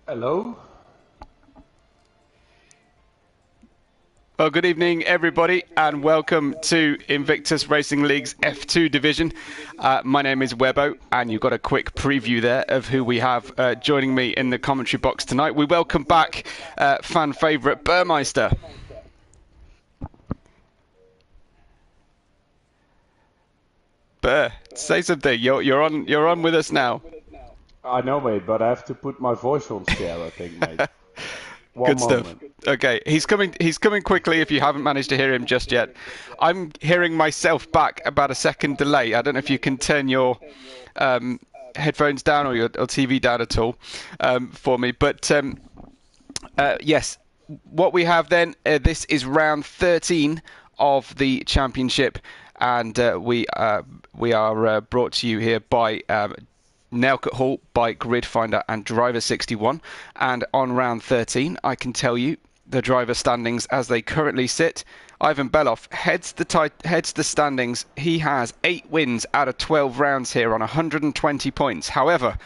Hello. Well, good evening, everybody, and welcome to Invictus Racing League's F2 division. My name is Webbo, and you've got a quick preview there of who we have joining me in the commentary box tonight. We welcome back fan favourite Burmeister. Burr, say something. You're on with us now. I know, mate, but I have to put my voice on share, I think, mate. Good stuff. Moment. Okay, he's coming quickly if you haven't managed to hear him just yet. I'm hearing myself back about a second delay. I don't know if you can turn your headphones down or your TV down at all for me. But yes, what we have then, this is round 13 of the championship, and we are brought to you here by Nelcut Hall by Grid Finder and Driver 61. And on round 13, I can tell you the driver standings as they currently sit. Ivan Beloff heads the standings. He has 8 wins out of 12 rounds here on 120 points. However,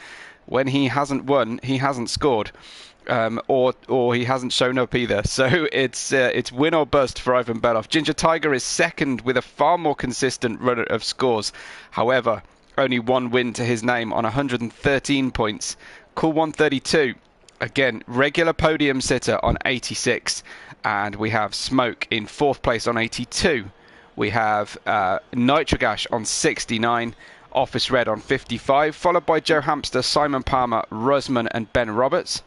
when he hasn't won, he hasn't scored. Or he hasn't shown up either. So it's win or bust for Ivan Beloff. Ginger Tiger is second with a far more consistent run of scores. However, only 1 win to his name on 113 points. Cool 132, again, regular podium sitter on 86. And we have Smoke in 4th place on 82. We have Nitrogash on 69. Office Red on 55. Followed by Joe Hamster, Simon Palmer, Rusman and Ben Roberts.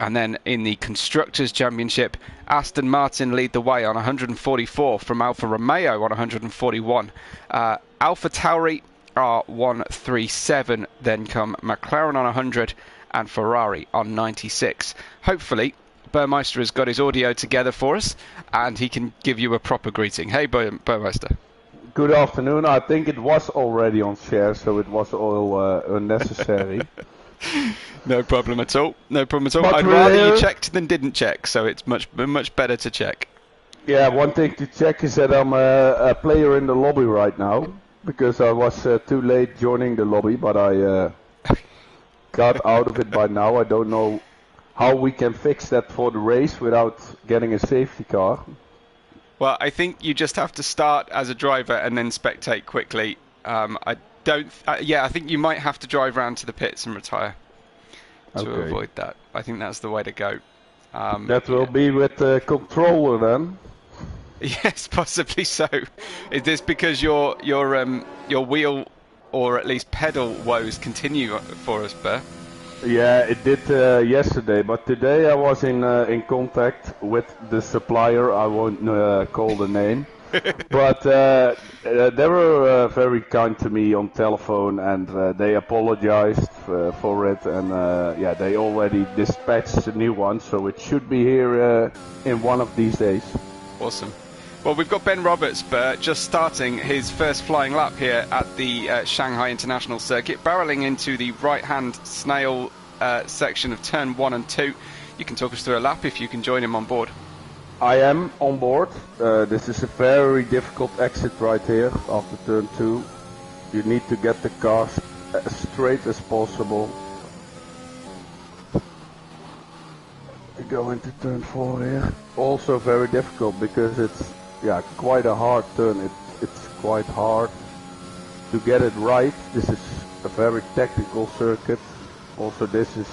And then in the Constructors' Championship, Aston Martin lead the way on 144 from Alfa Romeo on 141. Alpha Tauri are 137, then come McLaren on 100 and Ferrari on 96. Hopefully, Burmeister has got his audio together for us and he can give you a proper greeting. Hey, Burmeister. Good afternoon. I think it was already on share, so it was all unnecessary. No problem at all. No problem at all. But I'd rather you checked than didn't check, so it's much better to check. Yeah, one thing to check is that I'm a player in the lobby right now, because I was too late joining the lobby, but I got out of it by now. I don't know how we can fix that for the race without getting a safety car. Well, I think you just have to start as a driver and then spectate quickly. I think you might have to drive round to the pits and retire to avoid that. I think that's the way to go. That will be with the controller then. Yes, possibly so. Is this because your wheel or at least pedal woes continue for us, Burr? Yeah, it did yesterday, but today I was in contact with the supplier. I won't call the name, but they were very kind to me on telephone, and they apologized for it, and yeah, they already dispatched a new one, so it should be here in one of these days. Awesome. Well, we've got Ben Roberts, just starting his first flying lap here at the Shanghai International Circuit, barreling into the right-hand snail section of turn 1 and 2. You can talk us through a lap if you can join him on board. I am on board. This is a very difficult exit right here after turn 2. You need to get the car as straight as possible. To go into turn 4 here. Also very difficult because it's quite a hard turn. It's quite hard to get it right. This is a very technical circuit. Also, this is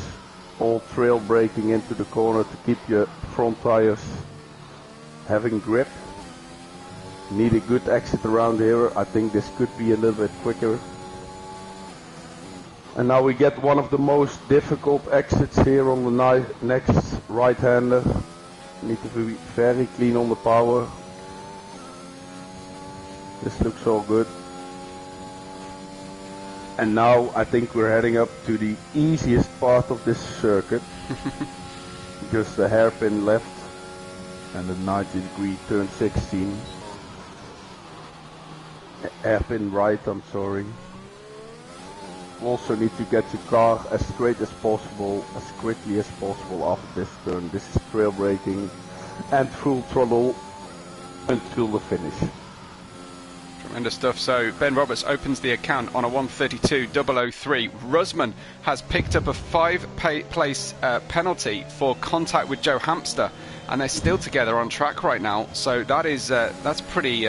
all trail braking into the corner to keep your front tires having grip. Need a good exit around here. I think this could be a little bit quicker. And now we get one of the most difficult exits here on the next right-hander. Need to be very clean on the power. This looks all good. And now I think we're heading up to the easiest part of this circuit. Just the hairpin left and the 90-degree turn 16. Hairpin right, I'm sorry. Also need to get your car as straight as possible, as quickly as possible after this turn. This is trail braking and full throttle until the finish. Tremendous stuff. So Ben Roberts opens the account on a 132.003. Rusman has picked up a 5-place penalty for contact with Joe Hamster, and they're still together on track right now. So that is that's pretty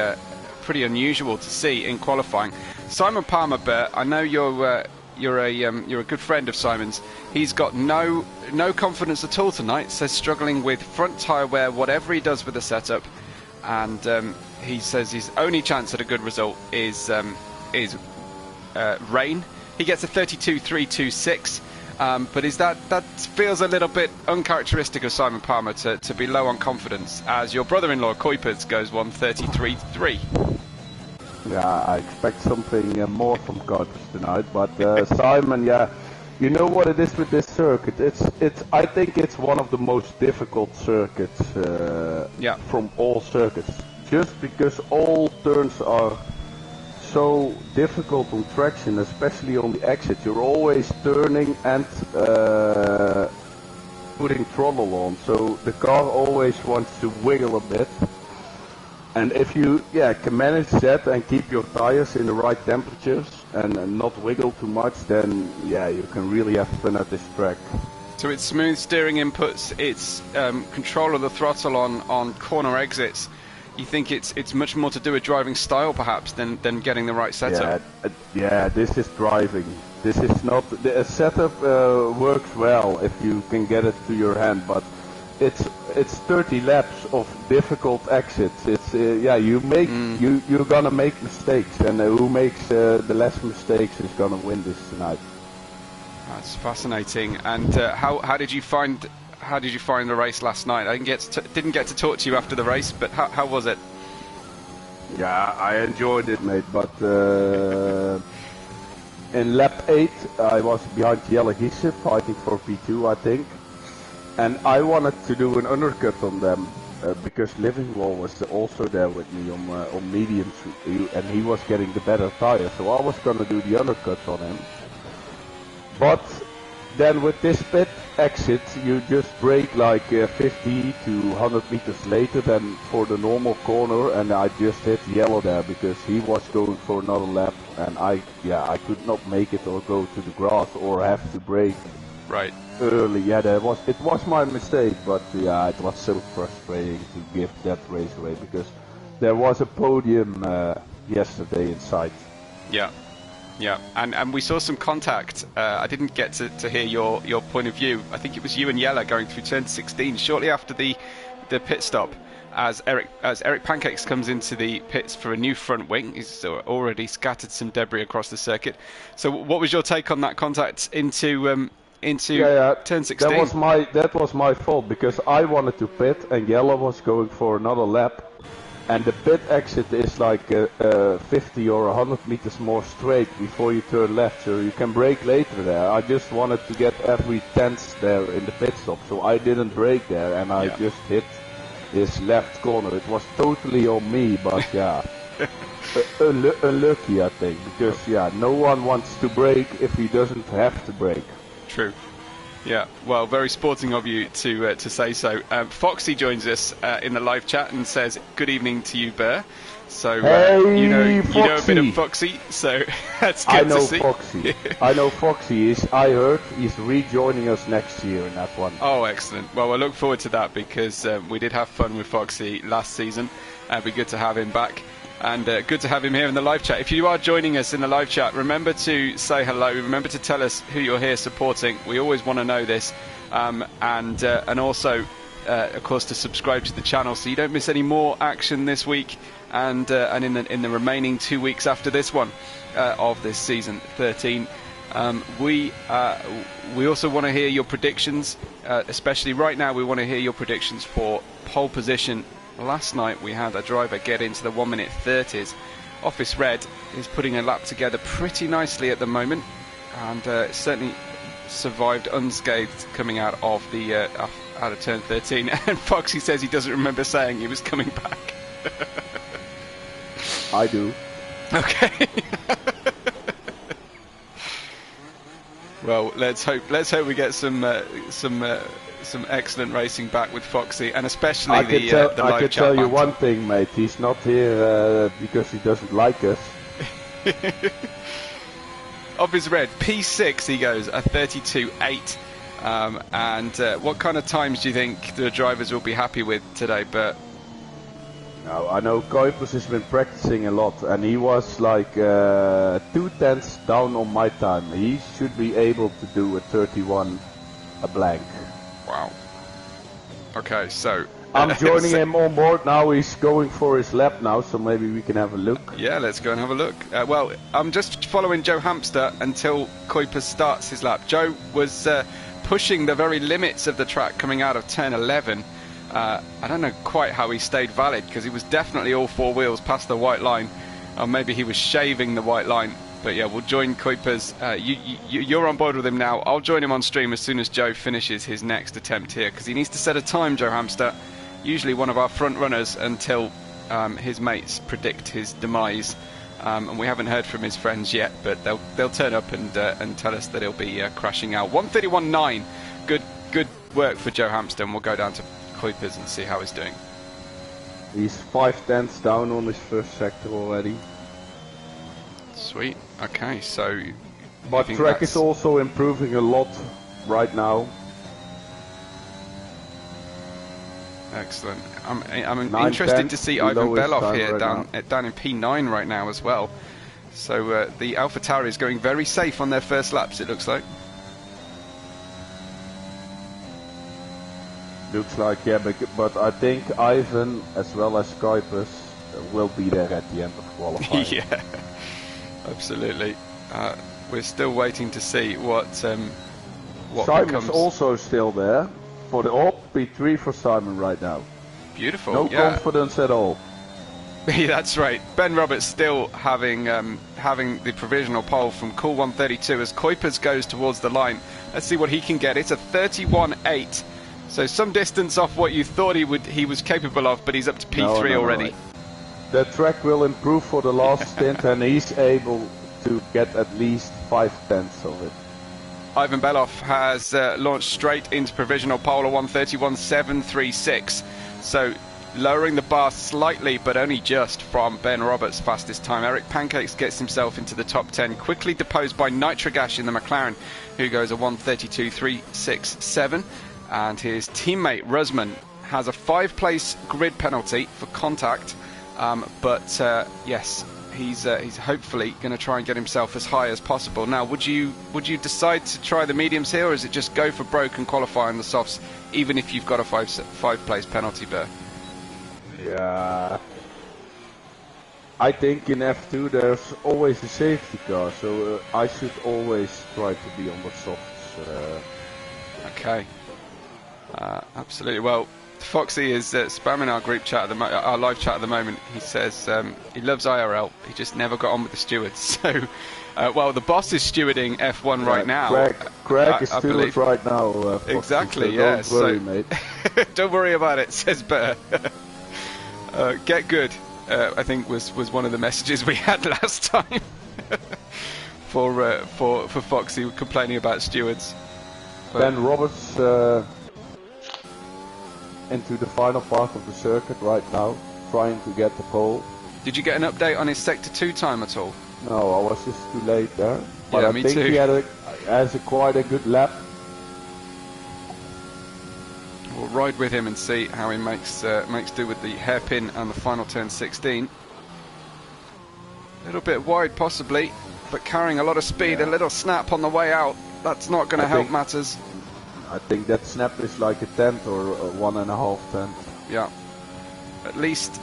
unusual to see in qualifying. Simon Palmer, Bert, I know you're a good friend of Simon's. He's got no confidence at all tonight. Says struggling with front tyre wear, whatever he does with the setup, and he says his only chance at a good result is rain. He gets a 32.326, but that feels a little bit uncharacteristic of Simon Palmer to be low on confidence, as your brother-in-law Kuipers goes 133.3. Yeah, I expect something more from Kuipers tonight, but Simon, yeah, you know what it is with this circuit. I think it's one of the most difficult circuits from all circuits. Just because all turns are so difficult on traction, especially on the exit. You're always turning and putting throttle on, so the car always wants to wiggle a bit. And if you can manage that and keep your tires in the right temperatures and not wiggle too much, then you can really have fun at this track. So it's smooth steering inputs, it's control of the throttle on corner exits. You think it's much more to do with driving style, perhaps, than getting the right setup? Yeah, this is driving. This is not... The setup works well if you can get it to your hand, but it's 30 laps of difficult exits. It's you're gonna make mistakes, and who makes the less mistakes is gonna win this tonight. That's fascinating. And how did you find the race last night? I didn't get to talk to you after the race, but how was it? Yeah, I enjoyed it, mate. But in lap 8, I was behind Jelle Giese, fighting for P2, I think, and I wanted to do an undercut on them because Livingwall was also there with me on mediums, and he was getting the better tire, so I was gonna do the undercut on him. But then with this pit exit, you just brake like 50 to 100 meters later than for the normal corner, and I just hit Yellow there because he was going for another lap, and I could not make it or go to the grass or have to brake early. Yeah, it was my mistake, but it was so frustrating to give that race away because there was a podium yesterday in sight. Yeah, and we saw some contact. I didn't get to hear your point of view. I think it was you and Yella going through turn 16 shortly after the pit stop, as Eric Pancakes comes into the pits for a new front wing. He's already scattered some debris across the circuit. So what was your take on that contact into turn 16? That was my fault because I wanted to pit and Yella was going for another lap. And the pit exit is like 50 or 100 meters more straight before you turn left, so you can brake later there. I just wanted to get every tenth there in the pit stop, so I didn't brake there, and I just hit his left corner. It was totally on me, but unlucky, I think, because no one wants to brake if he doesn't have to brake. True. Yeah, well, very sporting of you to say so. Foxy joins us in the live chat and says, "Good evening to you, Burr." So you know a bit of Foxy, so that's good to see. I know Foxy. I heard he's rejoining us next year in that one. Oh, excellent. Well, I look forward to that because we did have fun with Foxy last season. It'd be good to have him back. And good to have him here in the live chat. If you are joining us in the live chat, remember to say hello. Remember to tell us who you're here supporting. We always want to know this. And also, of course, to subscribe to the channel so you don't miss any more action this week and in the remaining 2 weeks after this one of this season 13. We also want to hear your predictions, especially right now. We want to hear your predictions for pole position. Last night we had a driver get into the 1-minute 30s. Office Red is putting a lap together pretty nicely at the moment, and certainly survived unscathed coming out of turn 13. And Foxy says he doesn't remember saying he was coming back. I do. Okay. Well, let's hope we get some some excellent racing back with Foxy, and especially I the can live chat tell you banter. one thing, mate. He's not here because he doesn't like us. Of his red, P6 he goes, a 32.8. And what kind of times do you think the drivers will be happy with today, Bert? Now, I know Kuipers has been practicing a lot, and he was like 2/10 down on my time. He should be able to do a 31 a blank. Wow. Okay, so I'm joining him on board now. He's going for his lap now, so maybe we can have a look. Yeah, let's go and have a look. Well, I'm just following Joe Hamster until Kuipers starts his lap. Joe was pushing the very limits of the track coming out of turn 11. I don't know quite how he stayed valid, because he was definitely all four wheels past the white line, or maybe he was shaving the white line. But yeah, we'll join Kuipers. You're on board with him now. I'll join him on stream as soon as Joe finishes his next attempt here, because he needs to set a time, Joe Hamster. Usually one of our front runners until his mates predict his demise. And we haven't heard from his friends yet, but they'll turn up and tell us that he'll be crashing out. 1:31.9. Good work for Joe Hamster, and we'll go down to Kuipers and see how he's doing. He's 5/10 down on his first sector already. Sweet. Okay, so. But track is also improving a lot right now. Excellent. I'm interested to see Ivan Beloff here down in P9 right now as well. So the AlphaTauri is going very safe on their first laps, it looks like. Looks like, yeah, but I think Ivan as well as Kuipers will be there at the end of qualifying. Yeah, absolutely. We're still waiting to see what Simon's becomes. Also still there for the P3 for Simon right now. Beautiful. No confidence at all. Yeah, that's right. Ben Roberts still having the provisional pole from Cool 132 as Kuipers goes towards the line. Let's see what he can get. It's a 31.8. So some distance off what you thought he was capable of, but he's up to P3 already. The track will improve for the last stint, and he's able to get at least 5/10 of it. Ivan Beloff has launched straight into provisional pole, 1:31.736. So lowering the bar slightly, but only just, from Ben Roberts' fastest time. Eric Pancakes gets himself into the top 10, quickly deposed by Nitrogash in the McLaren, who goes a 1:32.367. And his teammate Rusman has a 5-place grid penalty for contact, but yes, he's hopefully going to try and get himself as high as possible. Now, would you decide to try the mediums here, or is it just go for broke and qualify on the softs, even if you've got a 5-place penalty, Bear? Yeah, I think in F2 there's always a safety car, so I should always try to be on the softs. Okay. Absolutely. Well, Foxy is spamming our group chat our live chat at the moment. He says he loves IRL. He just never got on with the stewards. So, well, the boss is stewarding F1 right now. Craig is steward right now. Foxy, exactly. So yeah. Don't worry, mate. Don't worry about it. Says Bear. Get good. I think was one of the messages we had last time for Foxy complaining about stewards. But Ben Roberts into the final part of the circuit right now, trying to get the pole. Did you get an update on his Sector 2 time at all? No, I was just too late there. But yeah, I me think too. he has quite a good lap. We'll ride with him and see how he makes do with the hairpin and the final turn 16. A little bit wide possibly, but carrying a lot of speed. A little snap on the way out. That's not going to help matters. I think that snap is like a 10th or a 1.5 tenth. Yeah. At least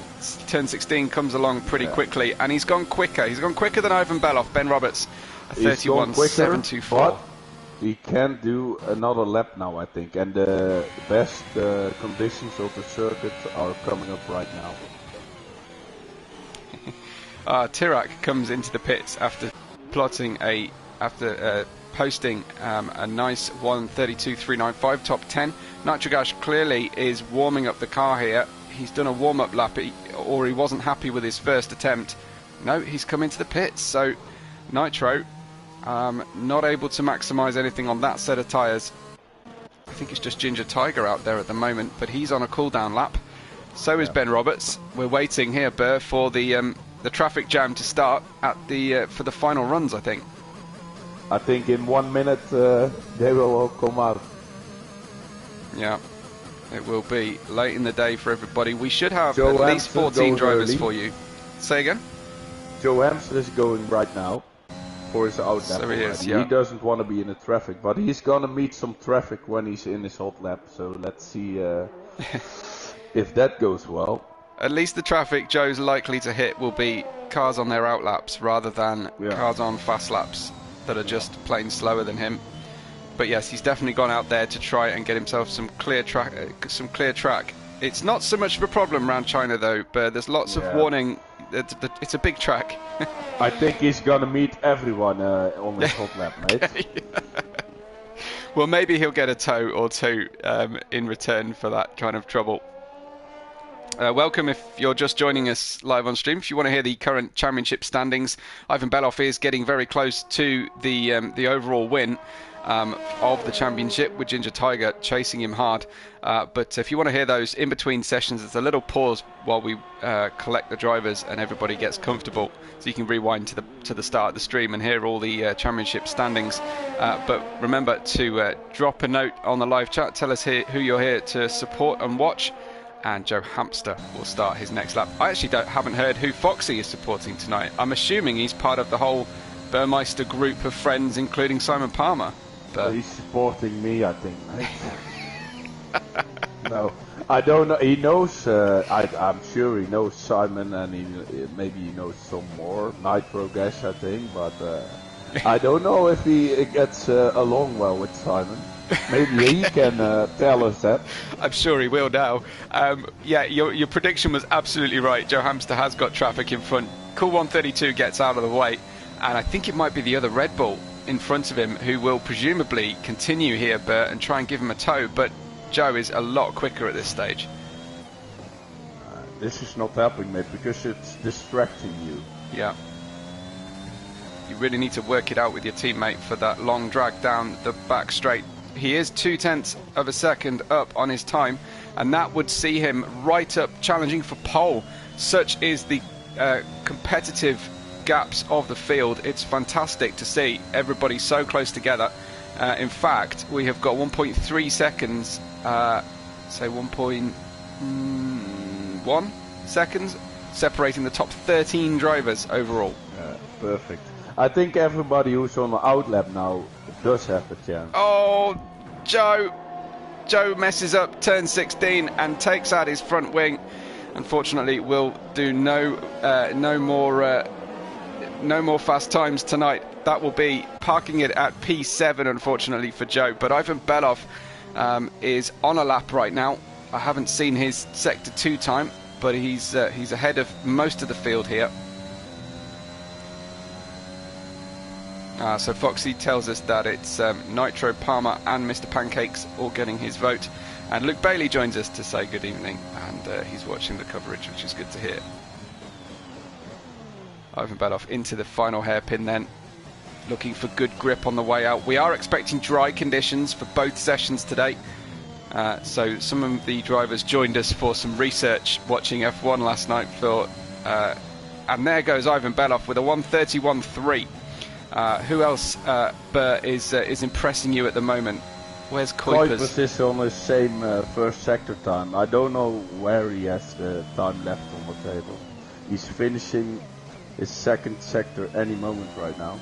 turn 16 comes along pretty quickly, and he's gone quicker. He's gone quicker than Ivan Beloff. Ben Roberts, a 31.724. He can do another lap now, I think, and the best conditions of the circuit are coming up right now. Tirak comes into the pits after posting a nice 1:32.395 top 10. Nitrogash clearly is warming up the car here. He's done a warm-up lap, or he wasn't happy with his first attempt. No, he's come into the pits. So Nitro not able to maximise anything on that set of tyres. I think it's just Ginger Tiger out there at the moment, but he's on a cool-down lap. So is Ben Roberts. We're waiting here, Burr, for the traffic jam to start at the for the final runs, I think. I think in 1 minute they will all come out. Yeah, it will be late in the day for everybody. We should have Joe at least 14 drivers early. for you. Say again? Joe Hamster is going right now for his out lap. So he is, yeah. He doesn't want to be in the traffic, but he's gonna meet some traffic when he's in his hot lap. So let's see if that goes well. At least the traffic Joe's likely to hit will be cars on their out laps rather than cars on fast laps that are just plain slower than him. But yes, he's definitely gone out there to try and get himself some clear track. It's not so much of a problem around China though, but there's lots of warning. It's a big track. I think he's gonna meet everyone on his hot lap, mate. Well, maybe he'll get a tow or two in return for that kind of trouble. Welcome if you're just joining us live on stream. If you want to hear the current championship standings, Ivan Beloff is getting very close to the overall win of the championship, with Ginger Tiger chasing him hard. But if you want to hear those in between sessions, there's a little pause while we collect the drivers and everybody gets comfortable, so you can rewind to the start of the stream and hear all the championship standings. But remember to drop a note on the live chat, tell us who you're here to support and watch, and Joe Hamster will start his next lap. I actually haven't heard who Foxy is supporting tonight. I'm assuming he's part of the whole Burmeister group of friends, including Simon Palmer. But he's supporting me, I think, mate. No, I don't know. He knows. I'm sure he knows Simon, and maybe he knows some more. Nitro Gas, I think, but I don't know if he gets along well with Simon. Maybe he can tell us that. I'm sure he will now. Yeah, your prediction was absolutely right. Joe Hamster has got traffic in front. Cool 132 gets out of the way, and I think it might be the other Red Bull in front of him who will presumably continue here, Bert, and try and give him a tow. But Joe is a lot quicker at this stage. This is not helping, mate, because it's distracting you. Yeah. You really need to work it out with your teammate for that long drag down the back straight. He is 0.2 of a second up on his time, and that would see him right up challenging for pole. Such is the competitive gaps of the field. It's fantastic to see everybody so close together. In fact, we have got 1.3 seconds, say 1.1 seconds, separating the top 13 drivers overall. Perfect. I think everybody who's on the out lap now does have a chance. Oh, Joe messes up turn 16 and takes out his front wing. Unfortunately, will do no more fast times tonight. That will be parking it at P7, unfortunately for Joe. But Ivan Beloff is on a lap right now. I haven't seen his sector 2 time, but he's ahead of most of the field here. So Foxy tells us that it's Nitro, Palmer and Mr. Pancakes all getting his vote. And Luke Bailey joins us to say good evening, and he's watching the coverage, which is good to hear. Ivan Beloff into the final hairpin then, looking for good grip on the way out. We are expecting dry conditions for both sessions today. So some of the drivers joined us for some research watching F1 last night. And there goes Ivan Beloff with a 1:31.3. Who else is impressing you at the moment? Where's Kuipers? Kuipers is on the same first sector time. I don't know where he has the time left on the table. He's finishing his second sector any moment right now.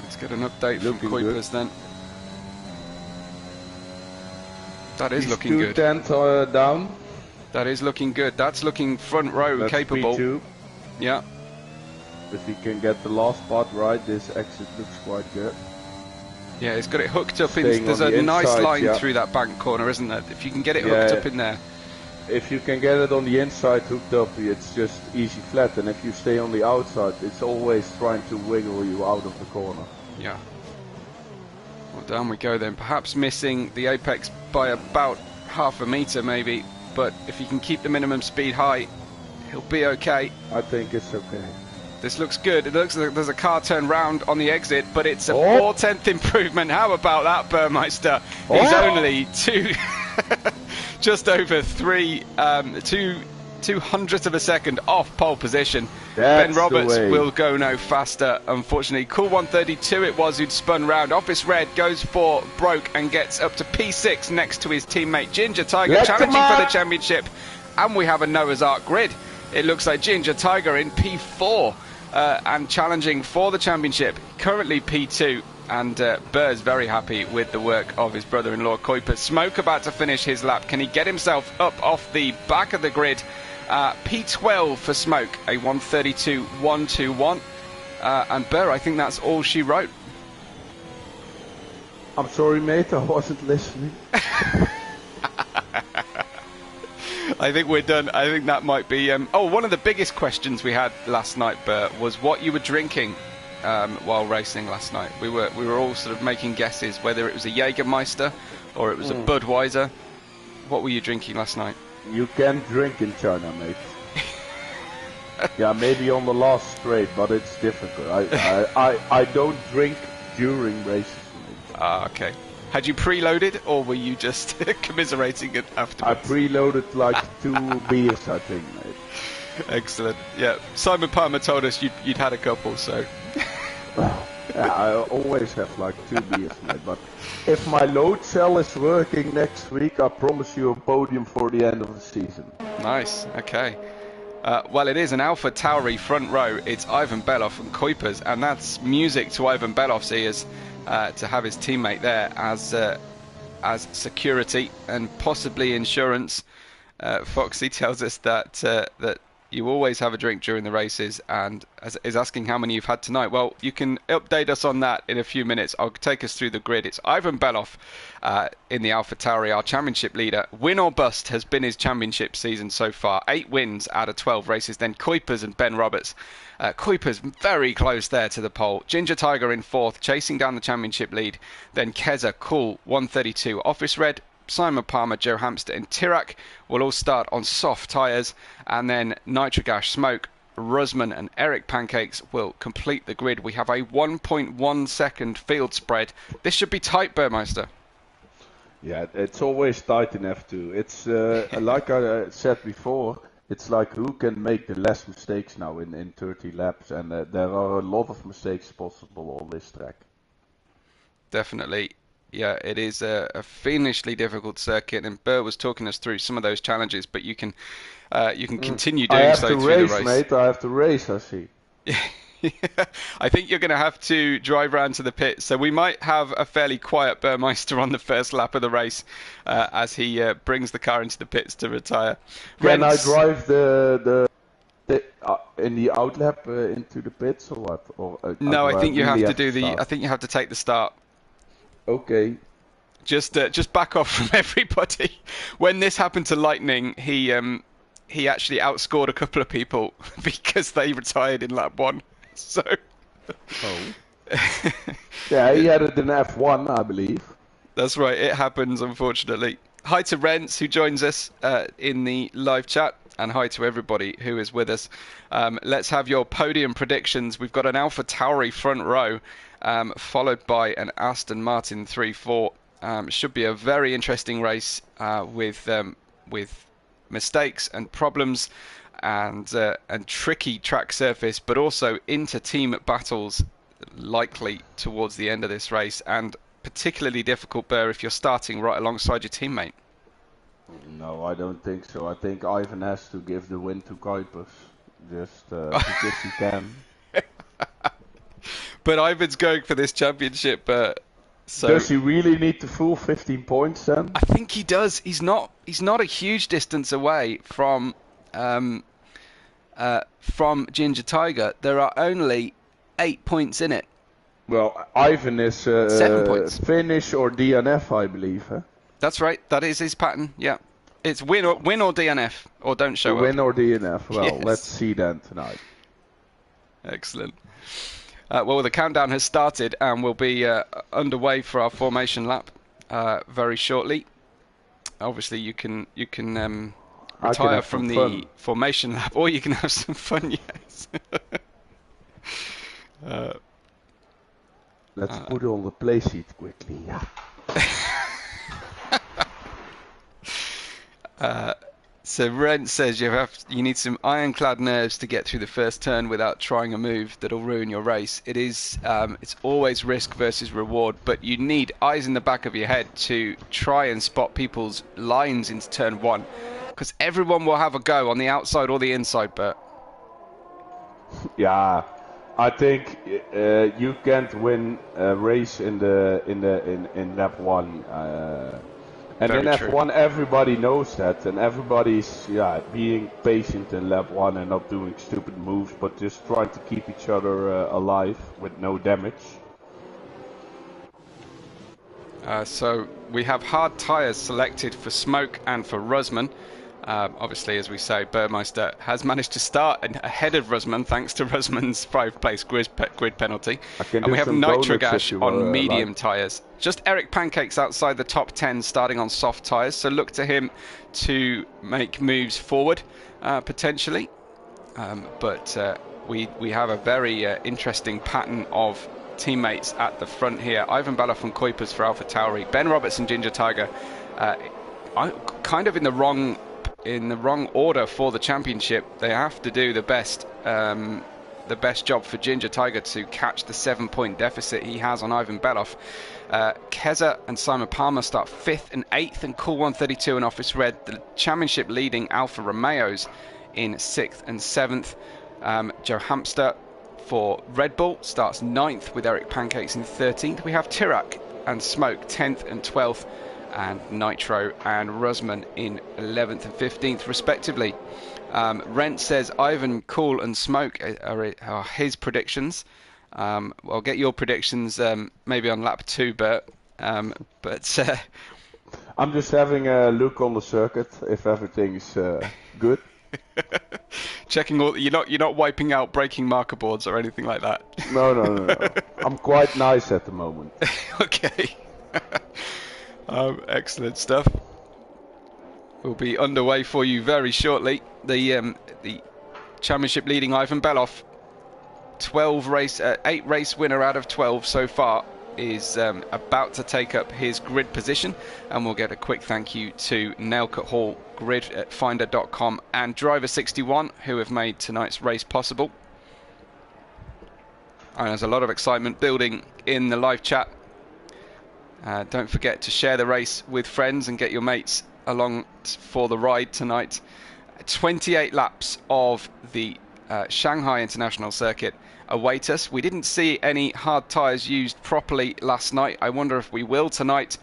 Let's get an update from Kuipers then. That is looking good. 2/10 down. That is looking good. That's looking front row That's capable. P2. Yeah. If he can get the last part right, this exit looks quite good. Yeah, it's got it hooked up. There's a nice line through that bank corner, isn't there? If you can get it hooked up in there. If you can get it on the inside hooked up, it's just easy flat. And if you stay on the outside, it's always trying to wiggle you out of the corner. Yeah. Well, down we go then. Perhaps missing the apex by about half a metre maybe. But if he can keep the minimum speed high, he'll be okay. I think it's okay. This looks good. It looks like there's a car turned round on the exit, but it's a 4/10 improvement. How about that, Burmeister? He's only just over 2/200ths of a second off pole position. That's Ben Roberts will go no faster, unfortunately. Cool 132 it was who'd spun round. Office Red goes for broke and gets up to P6 next to his teammate Ginger Tiger, challenging for the championship. And we have a Noah's Ark grid. It looks like Ginger Tiger in P4 and challenging for the championship. Currently P2. And Burr's very happy with the work of his brother-in-law Kuiper. Smoke about to finish his lap. Can he get himself up off the back of the grid? P12 for Smoke, a 132.121. And Burr, I think that's all she wrote. I'm sorry, mate, I wasn't listening. I think we're done. I think that might be... one of the biggest questions we had last night, Burr, was what you were drinking while racing last night. We were all sort of making guesses whether it was a Jägermeister or it was a Budweiser. What were you drinking last night? You can drink in China, mate. Yeah, maybe on the last straight, but it's difficult. I don't drink during races. Ah, okay. Had you preloaded, or were you just commiserating it afterwards? I preloaded like 2 beers, I think, mate. Excellent. Yeah, Simon Palmer told us you'd had a couple, so... Yeah, I always have like 2 beers, mate, but if my load cell is working next week, I promise you a podium for the end of the season. Nice, okay. Well, it is an Alpha Tauri front row. It's Ivan Beloff and Kuipers, and that's music to Ivan Beloff's ears to have his teammate there as security and possibly insurance. Foxy tells us that you always have a drink during the races, and is asking how many you've had tonight. Well, you can update us on that in a few minutes. I'll take us through the grid. It's Ivan Beloff in the Alpha Tauri, our championship leader. Win or bust has been his championship season so far. 8 wins out of 12 races. Then Kuipers and Ben Roberts. Kuipers very close there to the pole. Ginger Tiger in 4th, chasing down the championship lead. Then Keza, Cool, 132. Office Red, Simon Palmer, Joe Hamster and Tirac will all start on soft tyres, and then Nitrogash, Smoke, Rusman and Eric Pancakes will complete the grid. We have a 1.1 second field spread. This should be tight, Burmeister. Yeah, it's always tight in F2. It's like I said before, it's like who can make the less mistakes now in 30 laps, and there are a lot of mistakes possible on this track. Definitely. Yeah, it is a fiendishly difficult circuit, and Burr was talking us through some of those challenges, but you can continue doing so through the race. I have to race, mate. I have to race, I see. I think you're going to have to drive round to the pit, so we might have a fairly quiet Burmeister on the first lap of the race as he brings the car into the pits to retire. Can I drive the in the outlap into the pits or what? Or, no, I think you have to do the. I think you have to take the start. Okay. Just back off from everybody. When this happened to Lightning, he actually outscored a couple of people because they retired in lap 1. So. Oh. Yeah, he had it in F1, I believe. That's right. It happens, unfortunately. Hi to Rents, who joins us in the live chat, and hi to everybody who is with us. Let's have your podium predictions. We've got an Alpha Tauri front row, followed by an Aston Martin 3-4. Should be a very interesting race with mistakes and problems and tricky track surface, but also inter-team battles likely towards the end of this race, and particularly difficult, Burr, if you're starting right alongside your teammate. No, I don't think so. I think Ivan has to give the win to Kuipers, just because he can. But Ivan's going for this championship. So does he really need the full 15 points then? I think he does. He's not a huge distance away from Ginger Tiger. There are only 8 points in it. Well, Ivan is 7 points. finish or DNF, I believe. Huh? That's right. That is his pattern. Yeah, it's win or DNF, or don't show up. Win or DNF. Well, Yes. Let's see then tonight. Excellent. Well, the countdown has started and we'll be underway for our formation lap very shortly. Obviously, you can retire from the formation lap, or you can have some fun. Yes. Let's put on the play sheet quickly. So Rent says you need some ironclad nerves to get through the first turn without trying a move that'll ruin your race. It's always risk versus reward, but you need eyes in the back of your head to try and spot people's lines into turn 1, because everyone will have a go on the outside or the inside, Bert. Yeah, I think you can't win a race in lap 1. And Very in true. F1 everybody knows that, and everybody's being patient in lap 1 and not doing stupid moves, but just trying to keep each other alive with no damage. So we have hard tyres selected for Smoke and for Rusman. Obviously, as we say, Burmeister has managed to start ahead of Rusman thanks to Rusman's 5th-place grid penalty. And we have Nitrogash on medium tyres. Just Eric Pancakes outside the top 10 starting on soft tyres, so look to him to make moves forward, potentially. But we have a very interesting pattern of teammates at the front here. Ivan Baloff and Kuipers for Alpha Tauri. Ben Roberts and Ginger Tiger kind of in the wrong order for the championship. They have to do the best job for Ginger Tiger to catch the 7-point deficit he has on Ivan Beloff. Keza and Simon Palmer start 5th and 8th, and Cool 132 and Office Red, the championship leading Alfa Romeos, in 6th and 7th. Joe Hamster for Red Bull starts 9th with Eric Pancakes in 13th. We have Tirak and Smoke 10th and 12th, and Nitro and Rusman in 11th and 15th respectively. Rent says Ivan, Cool and Smoke are his predictions. I'll get your predictions maybe on lap 2, Bert. But I'm just having a look on the circuit if everything's good. Checking all. You're not wiping out braking marker boards or anything like that. No. I'm quite nice at the moment. Okay. Excellent stuff. We'll be underway for you very shortly. The championship leading Ivan Beloff, 8 race winner out of 12 so far, is about to take up his grid position, and we'll get a quick thank you to Nelcut Hall, gridfinder.com, and Driver61, who have made tonight's race possible. And there's a lot of excitement building in the live chat. Don't forget to share the race with friends and get your mates along for the ride tonight. 28 laps of the Shanghai International Circuit await us. We didn't see any hard tyres used properly last night. I wonder if we will tonight.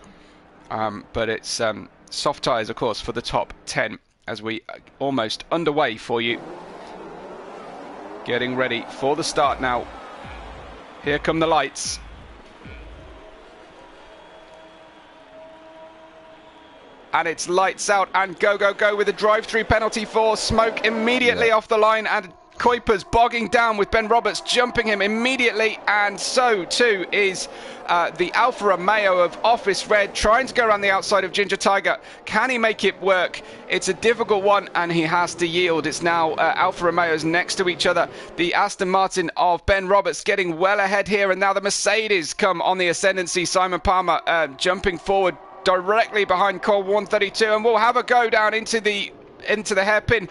But it's soft tyres, of course, for the top 10 as we almost underway for you. Getting ready for the start now. Here come the lights. And it's lights out and go, go, go with a drive-through penalty for Smoke immediately off the line, and Kuipers bogging down with Ben Roberts jumping him immediately, and so too is the Alfa Romeo of Office Red trying to go around the outside of Ginger Tiger. Can he make it work? It's a difficult one and he has to yield. It's now Alfa Romeos next to each other. The Aston Martin of Ben Roberts getting well ahead here, and now the Mercedes come on the ascendancy. Simon Palmer jumping forward directly behind Cole 132, and we'll have a go down into the hairpin.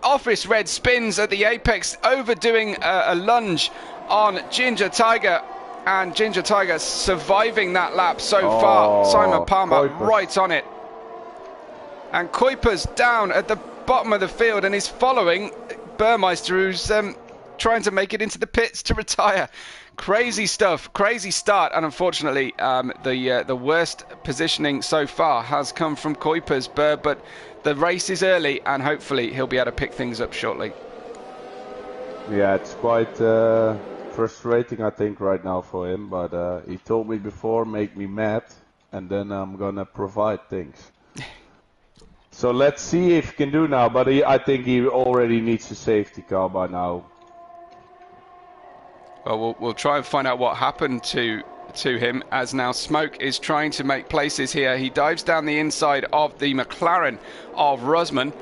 Office Red spins at the apex, overdoing a lunge on Ginger Tiger, and Ginger Tiger surviving that lap so far. Simon Palmer right on it, and Kuipers down at the bottom of the field and is following Burmeister, who's trying to make it into the pits to retire. Crazy stuff, crazy start, and unfortunately the worst positioning so far has come from Kuipers, but the race is early and hopefully he'll be able to pick things up shortly. Yeah, it's quite frustrating, I think, right now for him, but he told me before, make me mad, and then I'm gonna provide things. So let's see if he can do now, but I think he already needs a safety car by now. Well, we'll try and find out what happened to him, as now Smoke is trying to make places here. He dives down the inside of the McLaren of Rusman.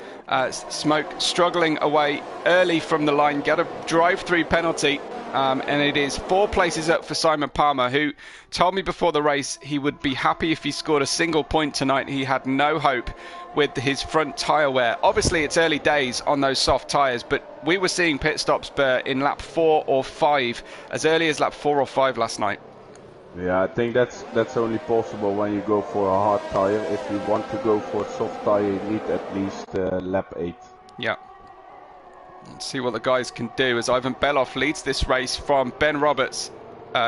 Smoke struggling away early from the line, got a drive-through penalty, and it is 4 places up for Simon Palmer, who told me before the race he would be happy if he scored a single point tonight. He had no hope with his front tyre wear. Obviously, it's early days on those soft tyres, but we were seeing pit stops in lap 4 or 5, as early as lap 4 or 5 last night. Yeah, I think that's only possible when you go for a hard tyre. If you want to go for a soft tyre, you need at least lap 8. Yeah. Let's see what the guys can do as Ivan Beloff leads this race from Ben Roberts,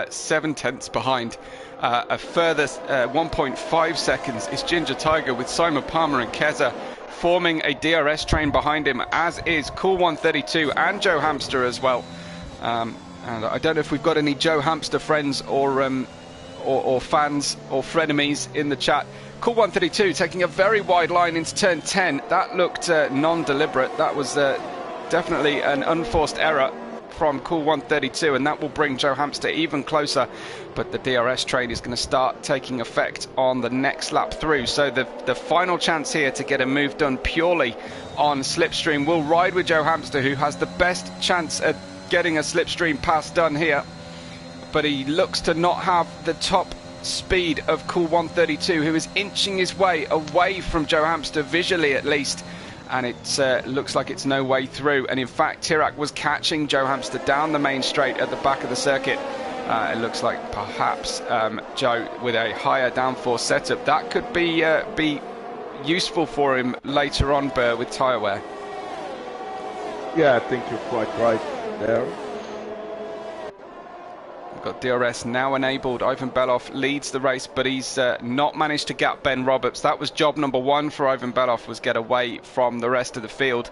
7 tenths behind. A further 1.5 seconds is Ginger Tiger, with Simon Palmer and Keza forming a DRS train behind him, as is Cool 132 and Joe Hamster as well. And I don't know if we've got any Joe Hamster friends or fans or frenemies in the chat. Cool 132 taking a very wide line into turn 10. That looked non-deliberate. That was definitely an unforced error from Cool 132, and that will bring Joe Hamster even closer. But the DRS train is going to start taking effect on the next lap through. So the final chance here to get a move done purely on slipstream will ride with Joe Hamster, who has the best chance at getting a slipstream pass done here. But he looks to not have the top speed of Cool 132, who is inching his way away from Joe Hamster, visually at least. And it looks like it's no way through. And in fact, Tirac was catching Joe Hamster down the main straight at the back of the circuit. It looks like perhaps Joe, with a higher downforce setup, that could be useful for him later on, Burr, with tyre wear. Yeah, I think you're quite right there. We've got DRS now enabled. Ivan Beloff leads the race, but he's not managed to gap Ben Roberts. That was job number 1 for Ivan Beloff, was get away from the rest of the field.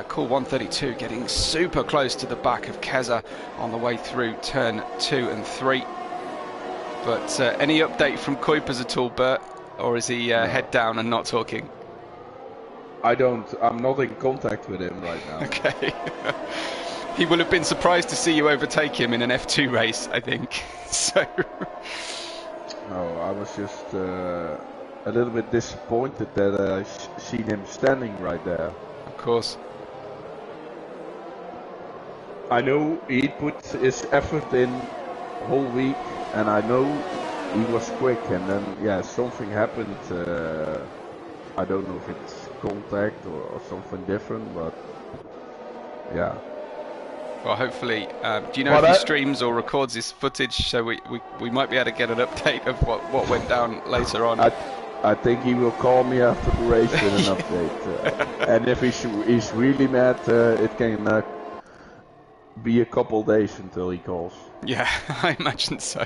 Cool 132 getting super close to the back of Keza on the way through turn 2 and 3. But any update from Kuipers at all, Bert? Or is he head down and not talking? I'm not in contact with him right now. Okay. He will have been surprised to see you overtake him in an F2 race, I think. So. No, I was just a little bit disappointed that I seen him standing right there. Of course. I know he put his effort in whole week, and I know he was quick, and then something happened. I don't know if it's contact or something different, but yeah. Well, hopefully, do you know if he streams or records his footage, so we might be able to get an update of what went down later on? I think he will call me after the race with an update. And if he's really mad, it can be a couple days until he calls. Yeah, I imagine so.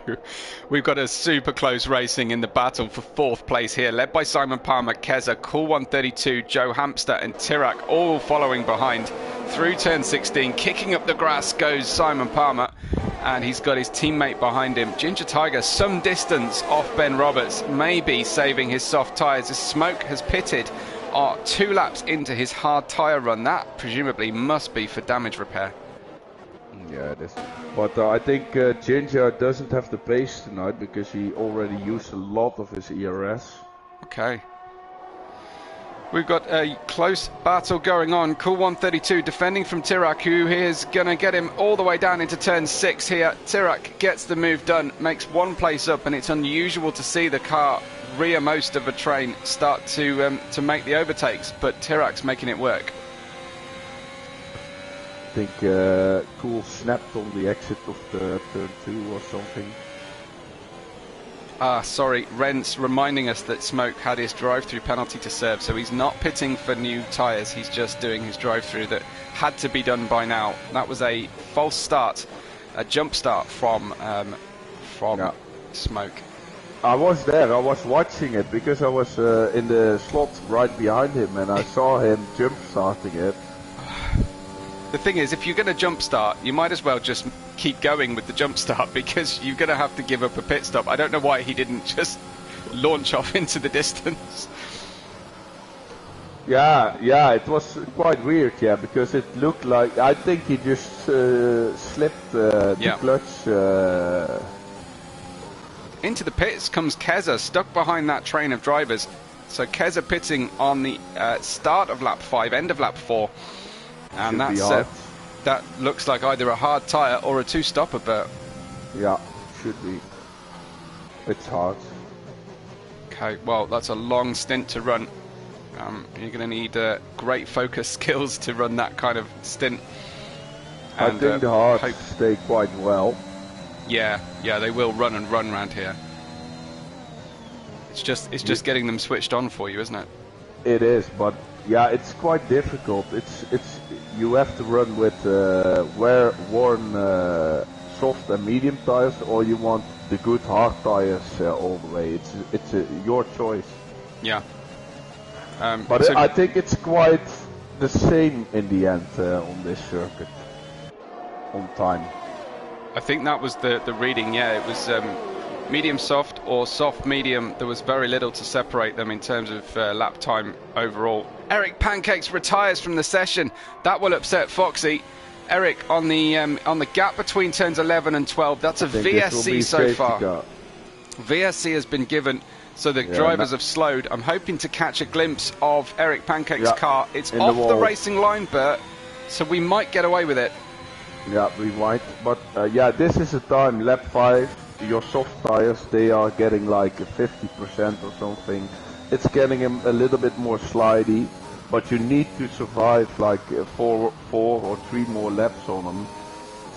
We've got a super close racing in the battle for 4th place here, led by Simon Palmer, Keza, Cool 132, Joe Hamster and Tirac, all following behind. Through turn 16, kicking up the grass goes Simon Palmer, and he's got his teammate behind him. Ginger Tiger some distance off Ben Roberts, maybe saving his soft tyres as Smoke has pitted 2 laps into his hard tyre run. That presumably must be for damage repair. Yeah, it is. But I think Ginger doesn't have the pace tonight because he already used a lot of his ERS. Okay. We've got a close battle going on. Cool 132 defending from Tirac, who is going to get him all the way down into turn 6 here. Tirac gets the move done, makes 1 place up, and it's unusual to see the car rear most of a train start to make the overtakes, but Tirac's making it work. I think Cool snapped on the exit of the turn 2 or something. Sorry, Rents reminding us that Smoke had his drive-through penalty to serve, so he's not pitting for new tyres, he's just doing his drive-through that had to be done by now. That was a false start, a jump start from Smoke. I was there, I was watching it because I was in the slot right behind him and I saw him jump starting it. The thing is, if you're going to jump start, you might as well just keep going with the jump start because you're going to have to give up a pit stop. I don't know why he didn't just launch off into the distance. Yeah, it was quite weird, because it looked like, I think he just slipped the clutch. Into the pits comes Keza, stuck behind that train of drivers. So Keza pitting on the start of lap 5, end of lap 4. And that's that looks like either a hard tyre or a two-stopper, Bert. Yeah, should be. It's hard. Okay, well, that's a long stint to run. You're going to need great focus skills to run that kind of stint. And, I think the hards stay quite well. Yeah, they will run and run around here. It's just getting them switched on for you, isn't it? It is, but yeah, it's quite difficult. It's you have to run with worn soft and medium tires, or you want the good hard tires all the way. It's your choice. Yeah. But so I think it's quite the same in the end on this circuit. On time. I think that was the reading. Yeah, it was medium soft or soft medium. There was very little to separate them in terms of lap time overall. Eric Pancakes retires from the session. That will upset Foxy. Eric, on the gap between turns 11 and 12, that's a VSC so far. VSC has been given, so the drivers have slowed. I'm hoping to catch a glimpse of Eric Pancake's car. It's off the racing line, Bert, so we might get away with it. Yeah, we might. But yeah, this is a time, lap 5. Your soft tires, they are getting like 50% or something. It's getting a little bit more slidey. But you need to survive like 4 or 3 more laps on them